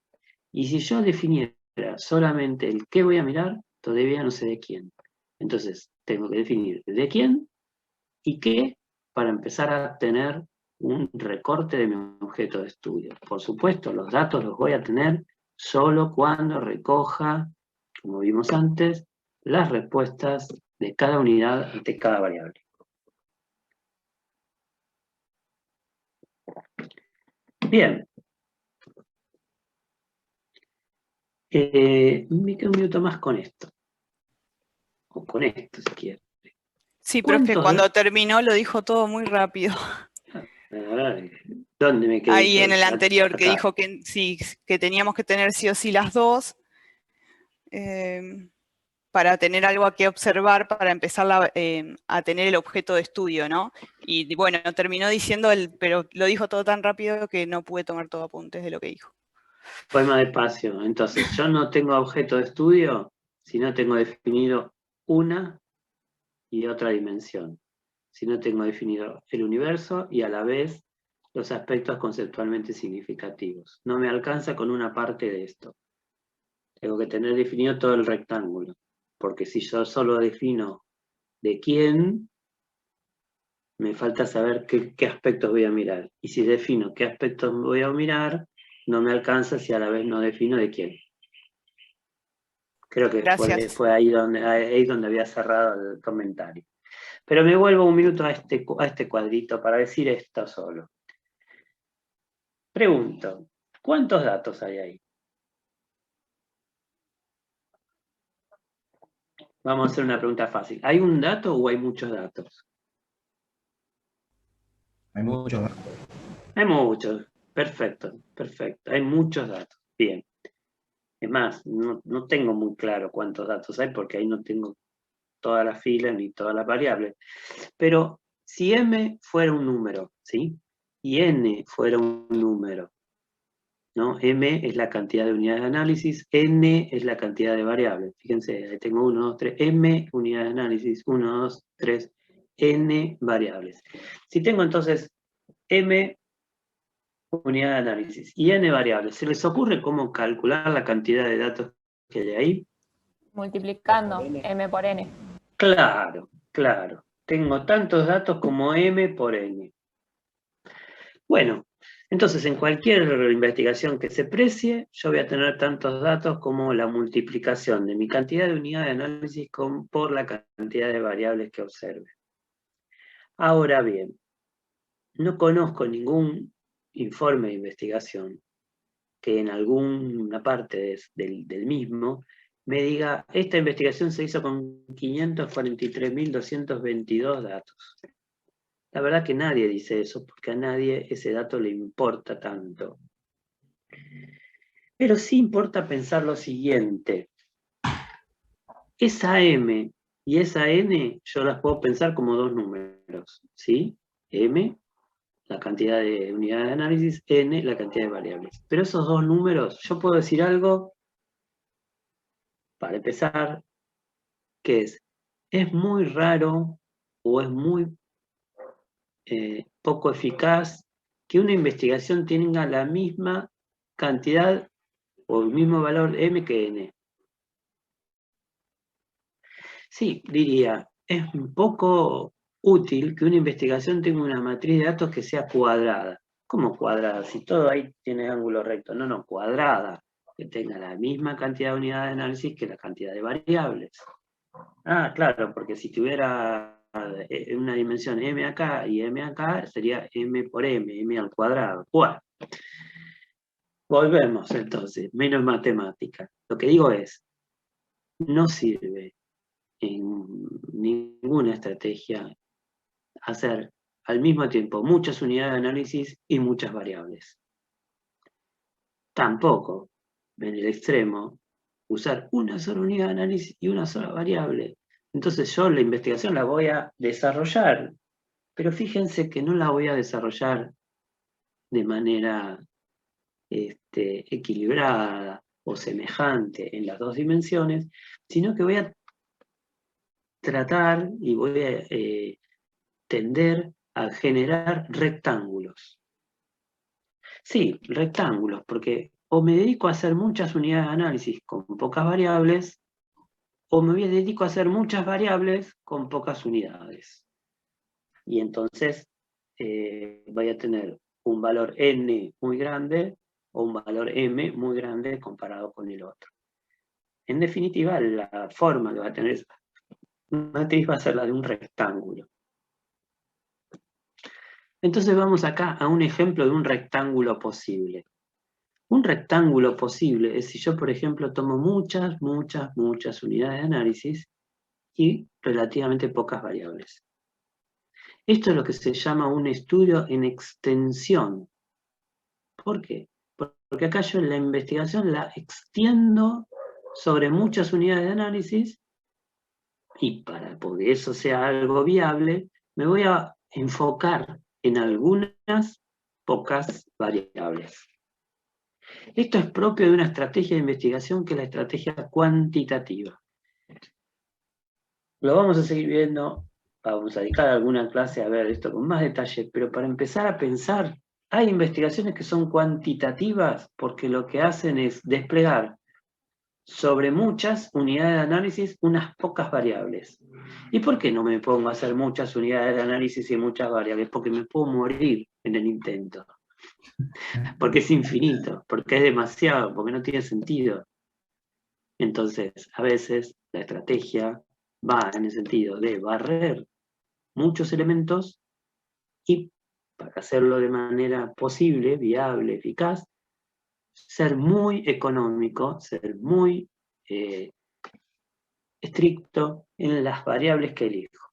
S1: Y si yo definiera solamente el qué voy a mirar, todavía no sé de quién. Entonces, tengo que definir de quién y qué para empezar a tener un recorte de mi objeto de estudio. Por supuesto, los datos los voy a tener solo cuando recoja, como vimos antes, las respuestas de cada unidad ante cada variable. Bien. Me quedo un minuto más con esto. O con esto, si quiere.
S6: Sí, profe, cuando terminó lo dijo todo muy rápido.
S1: ¿Dónde me quedé?
S6: Ahí en el anterior,
S1: acá,
S6: que dijo que sí, que teníamos que tener sí o sí las dos, para tener algo a que observar, para empezar a tener el objeto de estudio, ¿no? Y bueno, terminó diciendo, pero lo dijo todo tan rápido que no pude tomar todo apuntes de lo que dijo.
S1: Fue más despacio. Entonces, yo no tengo objeto de estudio si no tengo definido una y otra dimensión, si no tengo definido el universo y a la vez los aspectos conceptualmente significativos. No me alcanza con una parte de esto. Tengo que tener definido todo el rectángulo, porque si yo solo defino de quién, me falta saber qué aspectos voy a mirar. Y si defino qué aspectos voy a mirar, no me alcanza si a la vez no defino de quién. Creo que fue ahí donde había cerrado el comentario. Pero me vuelvo un minuto a este cuadrito para decir esto solo. Pregunto, ¿cuántos datos hay ahí? Vamos a hacer una pregunta fácil. ¿Hay un dato o hay muchos datos?
S9: Hay muchos datos.
S1: Hay muchos. Perfecto, perfecto. Hay muchos datos. Bien. Es más, no tengo muy claro cuántos datos hay porque ahí no tengo todas las filas ni todas las variables. Pero si m fuera un número, ¿sí? Y n fuera un número, ¿no? M es la cantidad de unidades de análisis, n es la cantidad de variables. Fíjense, ahí tengo 1, 2, 3, m unidades de análisis, 1, 2, 3, n variables. Si tengo entonces m unidad de análisis y n variables, ¿se les ocurre cómo calcular la cantidad de datos que hay ahí?
S7: Multiplicando m por n.
S1: Claro, claro. Tengo tantos datos como m por n. Bueno, entonces en cualquier investigación que se precie, yo voy a tener tantos datos como la multiplicación de mi cantidad de unidad de análisis por la cantidad de variables que observe. Ahora bien, no conozco ningún informe de investigación que en alguna parte del mismo me diga, esta investigación se hizo con 543.222 datos. La verdad que nadie dice eso, porque a nadie ese dato le importa tanto. Pero sí importa pensar lo siguiente. Esa m y esa n yo las puedo pensar como dos números, ¿sí? M, la cantidad de unidades de análisis, n, la cantidad de variables. Pero esos dos números, yo puedo decir algo, para empezar, que es muy raro o es muy poco eficaz que una investigación tenga la misma cantidad o el mismo valor m que n. Sí, diría, es un poco útil que una investigación tenga una matriz de datos que sea cuadrada. ¿Cómo cuadrada? Si todo ahí tiene ángulo recto. No, cuadrada. Que tenga la misma cantidad de unidades de análisis que la cantidad de variables. Ah, claro, porque si tuviera una dimensión m acá y m acá, sería m por m al cuadrado. Bueno, volvemos entonces, menos matemática. Lo que digo es, no sirve en ninguna estrategia hacer al mismo tiempo muchas unidades de análisis y muchas variables. Tampoco, en el extremo, usar una sola unidad de análisis y una sola variable. Entonces yo la investigación la voy a desarrollar, pero fíjense que no la voy a desarrollar de manera equilibrada o semejante en las dos dimensiones, sino que voy a tratar y voy a tender a generar rectángulos. Sí, rectángulos, porque o me dedico a hacer muchas unidades de análisis con pocas variables, o me dedico a hacer muchas variables con pocas unidades. Y entonces voy a tener un valor n muy grande o un valor m muy grande comparado con el otro. En definitiva, la forma que va a tener esa matriz va a ser la de un rectángulo. Entonces vamos acá a un ejemplo de un rectángulo posible. Un rectángulo posible es si yo, por ejemplo, tomo muchas unidades de análisis y relativamente pocas variables. Esto es lo que se llama un estudio en extensión. ¿Por qué? Porque acá yo en la investigación la extiendo sobre muchas unidades de análisis y para que eso sea algo viable, me voy a enfocar en algunas pocas variables. Esto es propio de una estrategia de investigación que es la estrategia cuantitativa. Lo vamos a seguir viendo, vamos a dedicar alguna clase a ver esto con más detalle, pero para empezar a pensar, hay investigaciones que son cuantitativas porque lo que hacen es desplegar sobre muchas unidades de análisis unas pocas variables. ¿Y por qué no me pongo a hacer muchas unidades de análisis y muchas variables? Porque me puedo morir en el intento. Porque es infinito, porque es demasiado, porque no tiene sentido. Entonces, a veces la estrategia va en el sentido de barrer muchos elementos y, para hacerlo de manera posible, viable, eficaz, ser muy económico, ser muy estricto en las variables que elijo.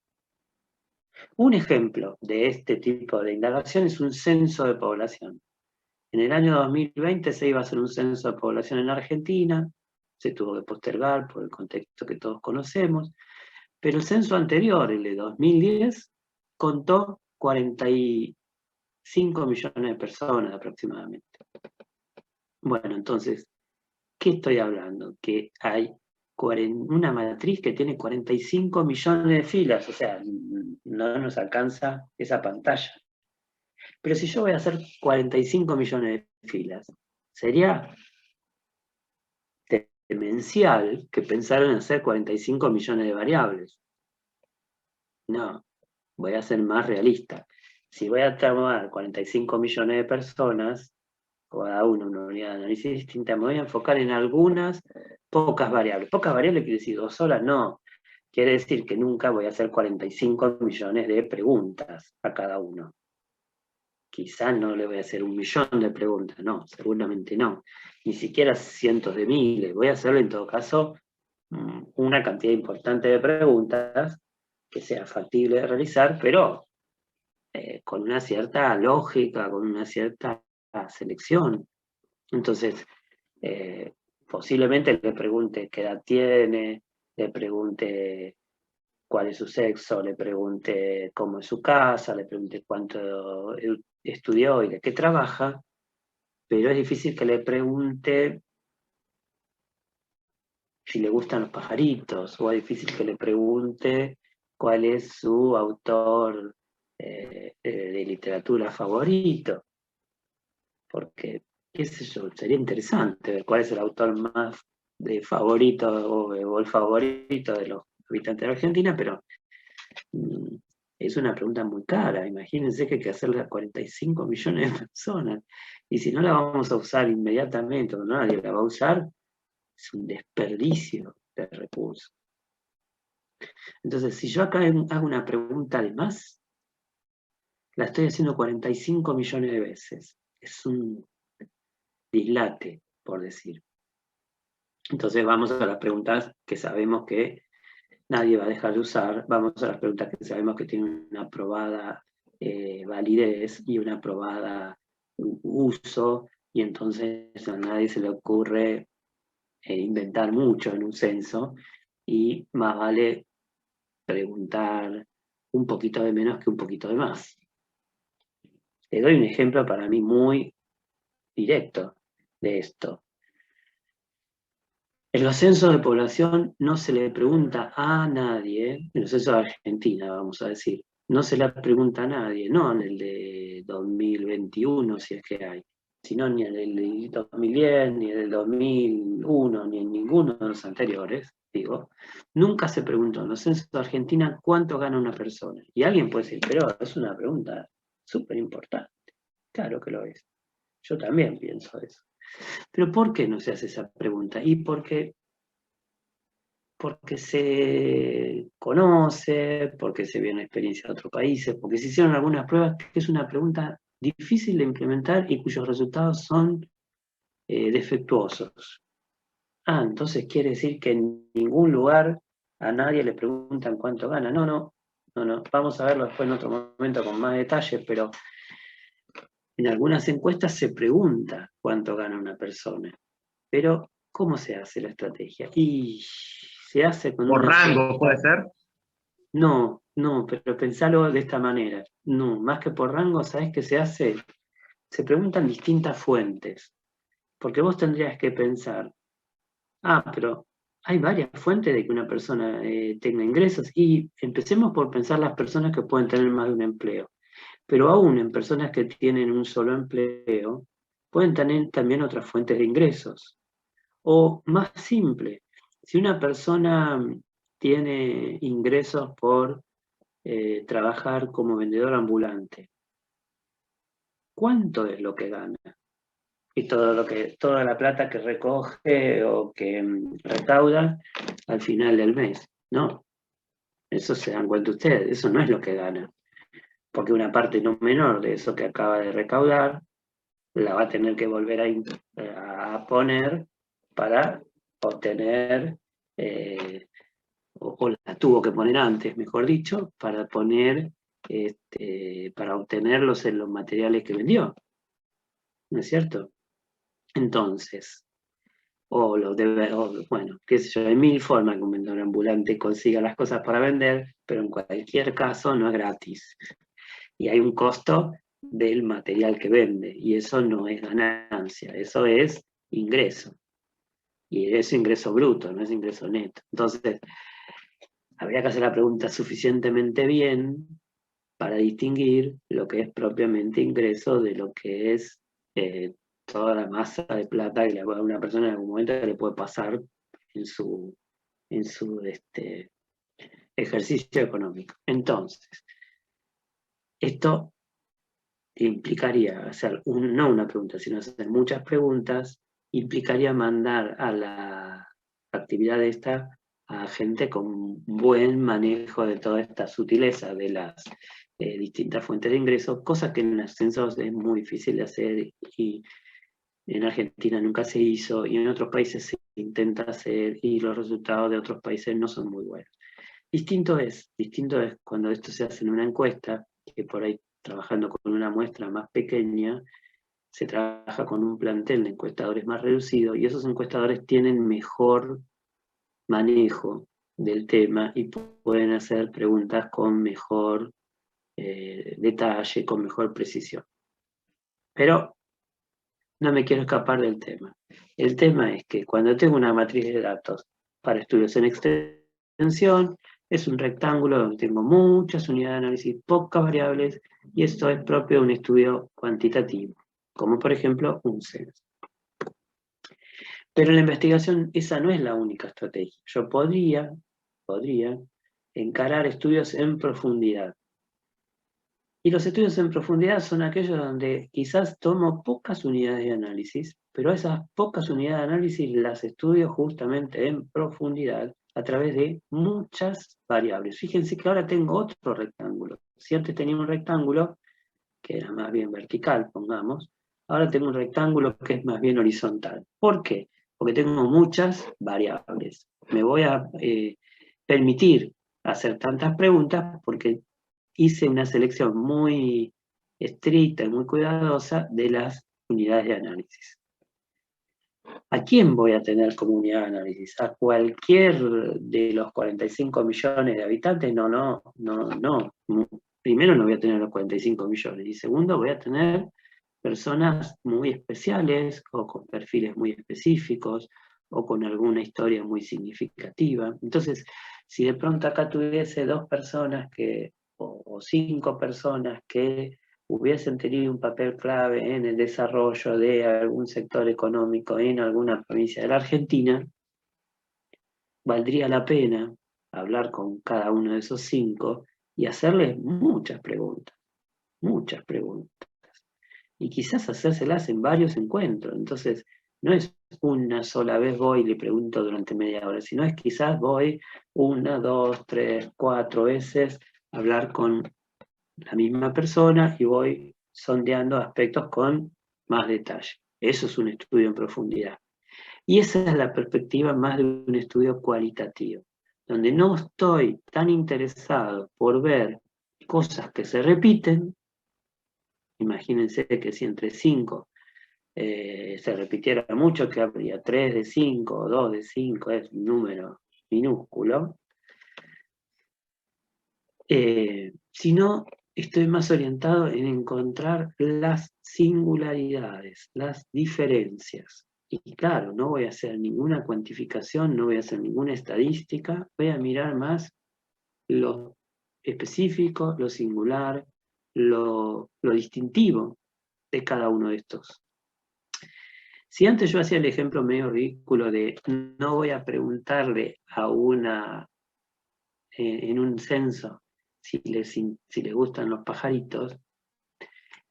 S1: Un ejemplo de este tipo de indagación es un censo de población. En el año 2020 se iba a hacer un censo de población en Argentina, se tuvo que postergar por el contexto que todos conocemos, pero el censo anterior, el de 2010, contó 45 millones de personas aproximadamente. Bueno, entonces, ¿qué estoy hablando? Que hay una matriz que tiene 45 millones de filas, o sea, no nos alcanza esa pantalla. Pero si yo voy a hacer 45 millones de filas, sería demencial que pensaran en hacer 45 millones de variables. No, voy a ser más realista. Si voy a tomar 45 millones de personas, cada uno una unidad de análisis distinta, me voy a enfocar en algunas pocas variables. Pocas variables quiere decir 2 solas, no. Quiere decir que nunca voy a hacer 45 millones de preguntas a cada uno. Quizás no le voy a hacer 1 millón de preguntas, no, seguramente no. Ni siquiera cientos de miles. Voy a hacerle en todo caso una cantidad importante de preguntas que sea factible de realizar, pero con una cierta lógica, con una cierta selección. Entonces, posiblemente le pregunte qué edad tiene, le pregunte cuál es su sexo, le pregunte cómo es su casa, le pregunte cuánto estudió y de qué trabaja, pero es difícil que le pregunte si le gustan los pajaritos, o es difícil que le pregunte cuál es su autor de literatura favorito, porque, qué sé yo, sería interesante ver cuál es el autor más favorito o el favorito de los habitantes de Argentina, pero es una pregunta muy cara. Imagínense que hay que hacerle a 45 millones de personas, y si no la vamos a usar inmediatamente, o nadie la va a usar, es un desperdicio de recursos. Entonces, si yo acá hago una pregunta de más, la estoy haciendo 45 millones de veces. Es un dislate, por decir. Entonces vamos a las preguntas que sabemos que nadie va a dejar de usar, vamos a las preguntas que sabemos que tienen una probada validez y una probada uso, y entonces a nadie se le ocurre inventar mucho en un censo, y más vale preguntar un poquito de menos que un poquito de más. Le doy un ejemplo para mí muy directo de esto. En los censos de población no se le pregunta a nadie, en los censos de Argentina vamos a decir, no se le pregunta a nadie, no en el de 2021 si es que hay, sino ni en el de 2010, ni en el 2001, ni en ninguno de los anteriores, digo, nunca se preguntó en los censos de Argentina cuánto gana una persona. Y alguien puede decir, pero es una pregunta súper importante. Claro que lo es. Yo también pienso eso. Pero ¿por qué no se hace esa pregunta? Y porque se conoce, porque se ve una experiencia de otros países, porque se hicieron algunas pruebas, que es una pregunta difícil de implementar y cuyos resultados son defectuosos. Entonces quiere decir que en ningún lugar a nadie le preguntan cuánto gana. No. Vamos a verlo después en otro momento con más detalle, pero en algunas encuestas se pregunta cuánto gana una persona. Pero, ¿cómo se hace la estrategia? Y se hace con
S9: ¿Por rango puede ser?
S1: No, pero pensalo de esta manera. No, más que por rango, ¿sabés qué se hace? Se preguntan distintas fuentes. Porque vos tendrías que pensar, pero hay varias fuentes de que una persona tenga ingresos, y empecemos por pensar las personas que pueden tener más de un empleo. Pero aún en personas que tienen un solo empleo, pueden tener también otras fuentes de ingresos. O más simple, si una persona tiene ingresos por trabajar como vendedor ambulante, ¿cuánto es lo que gana? Y toda la plata que recoge o que recauda al final del mes. No, eso se dan cuenta ustedes, eso no es lo que gana. Porque una parte no menor de eso que acaba de recaudar la va a tener que volver a poner para obtener, o la tuvo que poner antes, mejor dicho, para poner, para obtenerlos en los materiales que vendió. ¿No es cierto? Entonces, bueno, qué sé yo, hay mil formas que un vendedor ambulante consiga las cosas para vender, pero en cualquier caso no es gratis. Y hay un costo del material que vende, y eso no es ganancia, eso es ingreso. Y es ingreso bruto, no es ingreso neto. Entonces, habría que hacer la pregunta suficientemente bien para distinguir lo que es propiamente ingreso de lo que es toda la masa de plata que una persona en algún momento le puede pasar en su ejercicio económico. Entonces, esto implicaría hacer no una pregunta, sino hacer muchas preguntas, implicaría mandar a la actividad esta a gente con buen manejo de toda esta sutileza de las distintas fuentes de ingresos, cosa que en ascensos es muy difícil de hacer, y en Argentina nunca se hizo, y en otros países se intenta hacer, y los resultados de otros países no son muy buenos. Distinto es cuando esto se hace en una encuesta, que por ahí, trabajando con una muestra más pequeña, se trabaja con un plantel de encuestadores más reducido, y esos encuestadores tienen mejor manejo del tema y pueden hacer preguntas con mejor detalle, con mejor precisión. Pero no me quiero escapar del tema. El tema es que cuando tengo una matriz de datos para estudios en extensión, es un rectángulo donde tengo muchas unidades de análisis, pocas variables, y esto es propio de un estudio cuantitativo, como por ejemplo un censo. Pero en la investigación esa no es la única estrategia. Yo podría encarar estudios en profundidad. Y los estudios en profundidad son aquellos donde quizás tomo pocas unidades de análisis, pero esas pocas unidades de análisis las estudio justamente en profundidad a través de muchas variables. Fíjense que ahora tengo otro rectángulo. Si antes tenía un rectángulo que era más bien vertical, pongamos, ahora tengo un rectángulo que es más bien horizontal. ¿Por qué? Porque tengo muchas variables. Me voy a permitir hacer tantas preguntas porque hice una selección muy estricta y muy cuidadosa de las unidades de análisis. ¿A quién voy a tener como unidad de análisis? ¿A cualquier de los 45 millones de habitantes? No. Primero no voy a tener los 45 millones, y segundo voy a tener personas muy especiales o con perfiles muy específicos o con alguna historia muy significativa. Entonces, si de pronto acá tuviese 2 personas o 5 personas que hubiesen tenido un papel clave en el desarrollo de algún sector económico en alguna provincia de la Argentina, valdría la pena hablar con cada uno de esos 5 y hacerles muchas preguntas, y quizás hacérselas en varios encuentros. Entonces, no es una sola vez voy y le pregunto durante media hora, sino es quizás voy 1, 2, 3, 4 veces a hablar con la misma persona y voy sondeando aspectos con más detalle. Eso es un estudio en profundidad. Y esa es la perspectiva más de un estudio cualitativo, donde no estoy tan interesado por ver cosas que se repiten. Imagínense que si entre 5 se repitiera mucho, que habría 3 de 5 o 2 de 5, es un número minúsculo. Sino estoy más orientado en encontrar las singularidades, las diferencias. Y claro, no voy a hacer ninguna cuantificación, no voy a hacer ninguna estadística, voy a mirar más lo específico, lo singular, lo distintivo de cada uno de estos. Si antes yo hacía el ejemplo medio ridículo de no voy a preguntarle a en un censo si le gustan los pajaritos,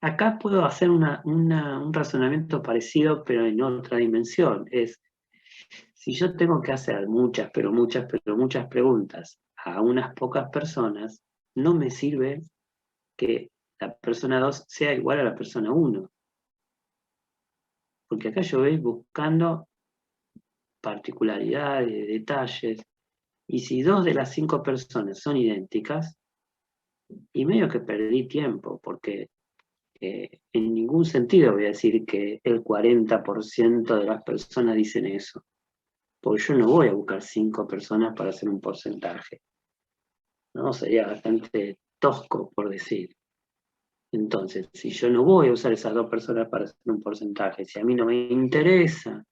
S1: acá puedo hacer un razonamiento parecido, pero en otra dimensión. Es, si yo tengo que hacer muchas preguntas a unas pocas personas, no me sirve que la persona 2 sea igual a la persona 1. Porque acá yo voy buscando particularidades, detalles, y si 2 de las 5 personas son idénticas, y medio que perdí tiempo, porque en ningún sentido voy a decir que el 40% de las personas dicen eso, porque yo no voy a buscar 5 personas para hacer un porcentaje, ¿no? Sería bastante tosco, por decir. Entonces, si yo no voy a usar esas 2 personas para hacer un porcentaje, si a mí no me interesa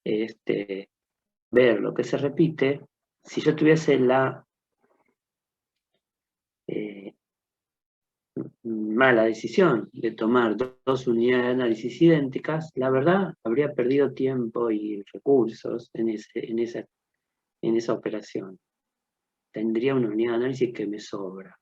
S1: ver lo que se repite, si yo tuviese la mala decisión de tomar 2 unidades de análisis idénticas, la verdad habría perdido tiempo y recursos en esa operación. Tendría una unidad de análisis que me sobra.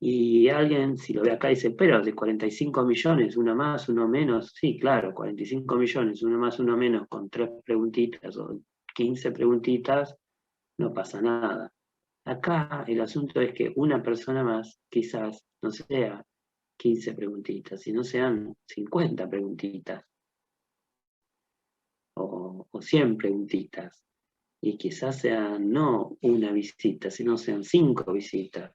S1: Y alguien, si lo ve acá, dice, pero de 45 millones, uno más, uno menos, sí, claro, 45 millones, uno más, uno menos, con 3 preguntitas o 15 preguntitas, no pasa nada. Acá el asunto es que una persona más quizás no sea 15 preguntitas, sino sean 50 preguntitas o 100 preguntitas. Y quizás sean no una visita, sino sean 5 visitas.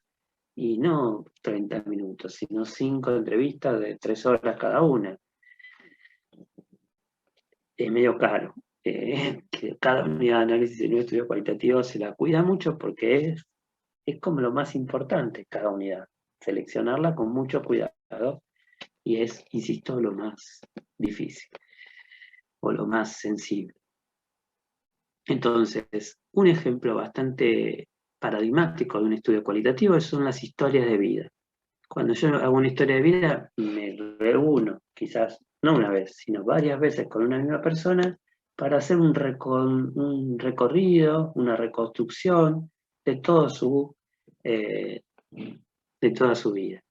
S1: Y no 30 minutos, sino 5 entrevistas de 3 horas cada una. Es medio caro. Que cada unidad de análisis en un estudio cualitativo se la cuida mucho porque es como lo más importante cada unidad. Seleccionarla con mucho cuidado y es, insisto, lo más difícil o lo más sensible. Entonces, un ejemplo bastante paradigmático de un estudio cualitativo son las historias de vida. Cuando yo hago una historia de vida, me reúno, quizás no una vez, sino varias veces con una misma persona para hacer un recorrido, una reconstrucción de toda su vida.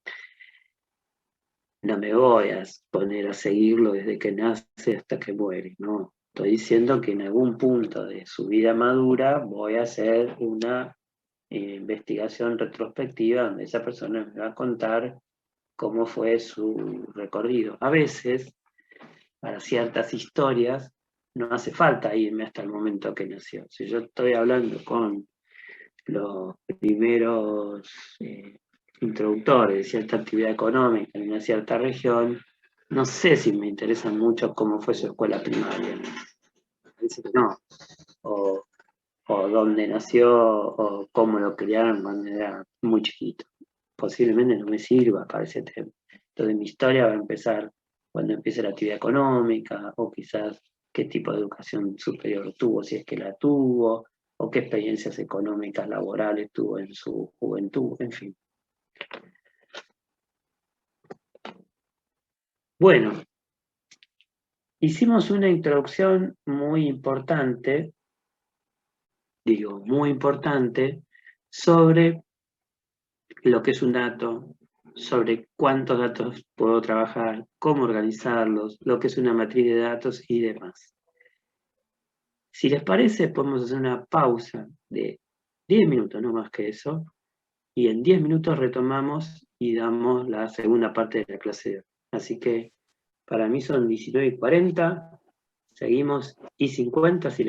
S1: No me voy a poner a seguirlo desde que nace hasta que muere, no. Estoy diciendo que en algún punto de su vida madura voy a hacer una investigación retrospectiva donde esa persona me va a contar cómo fue su recorrido. A veces, para ciertas historias, no hace falta irme hasta el momento que nació. Si yo estoy hablando con los primeros introductores de cierta actividad económica en una cierta región, no sé si me interesa mucho cómo fue su escuela primaria. Me parece que no. O dónde nació, o cómo lo criaron cuando era muy chiquito. Posiblemente no me sirva para ese tema. Entonces mi historia va a empezar cuando empiece la actividad económica, o quizás qué tipo de educación superior tuvo, si es que la tuvo, o qué experiencias económicas laborales tuvo en su juventud, en fin. Bueno, hicimos una introducción muy importante, sobre lo que es un dato, sobre cuántos datos puedo trabajar, cómo organizarlos, lo que es una matriz de datos y demás. Si les parece, podemos hacer una pausa de 10 minutos, no más que eso, y en 10 minutos retomamos y damos la segunda parte de la clase de hoy. Así que para mí son 19:40, seguimos y 50 si les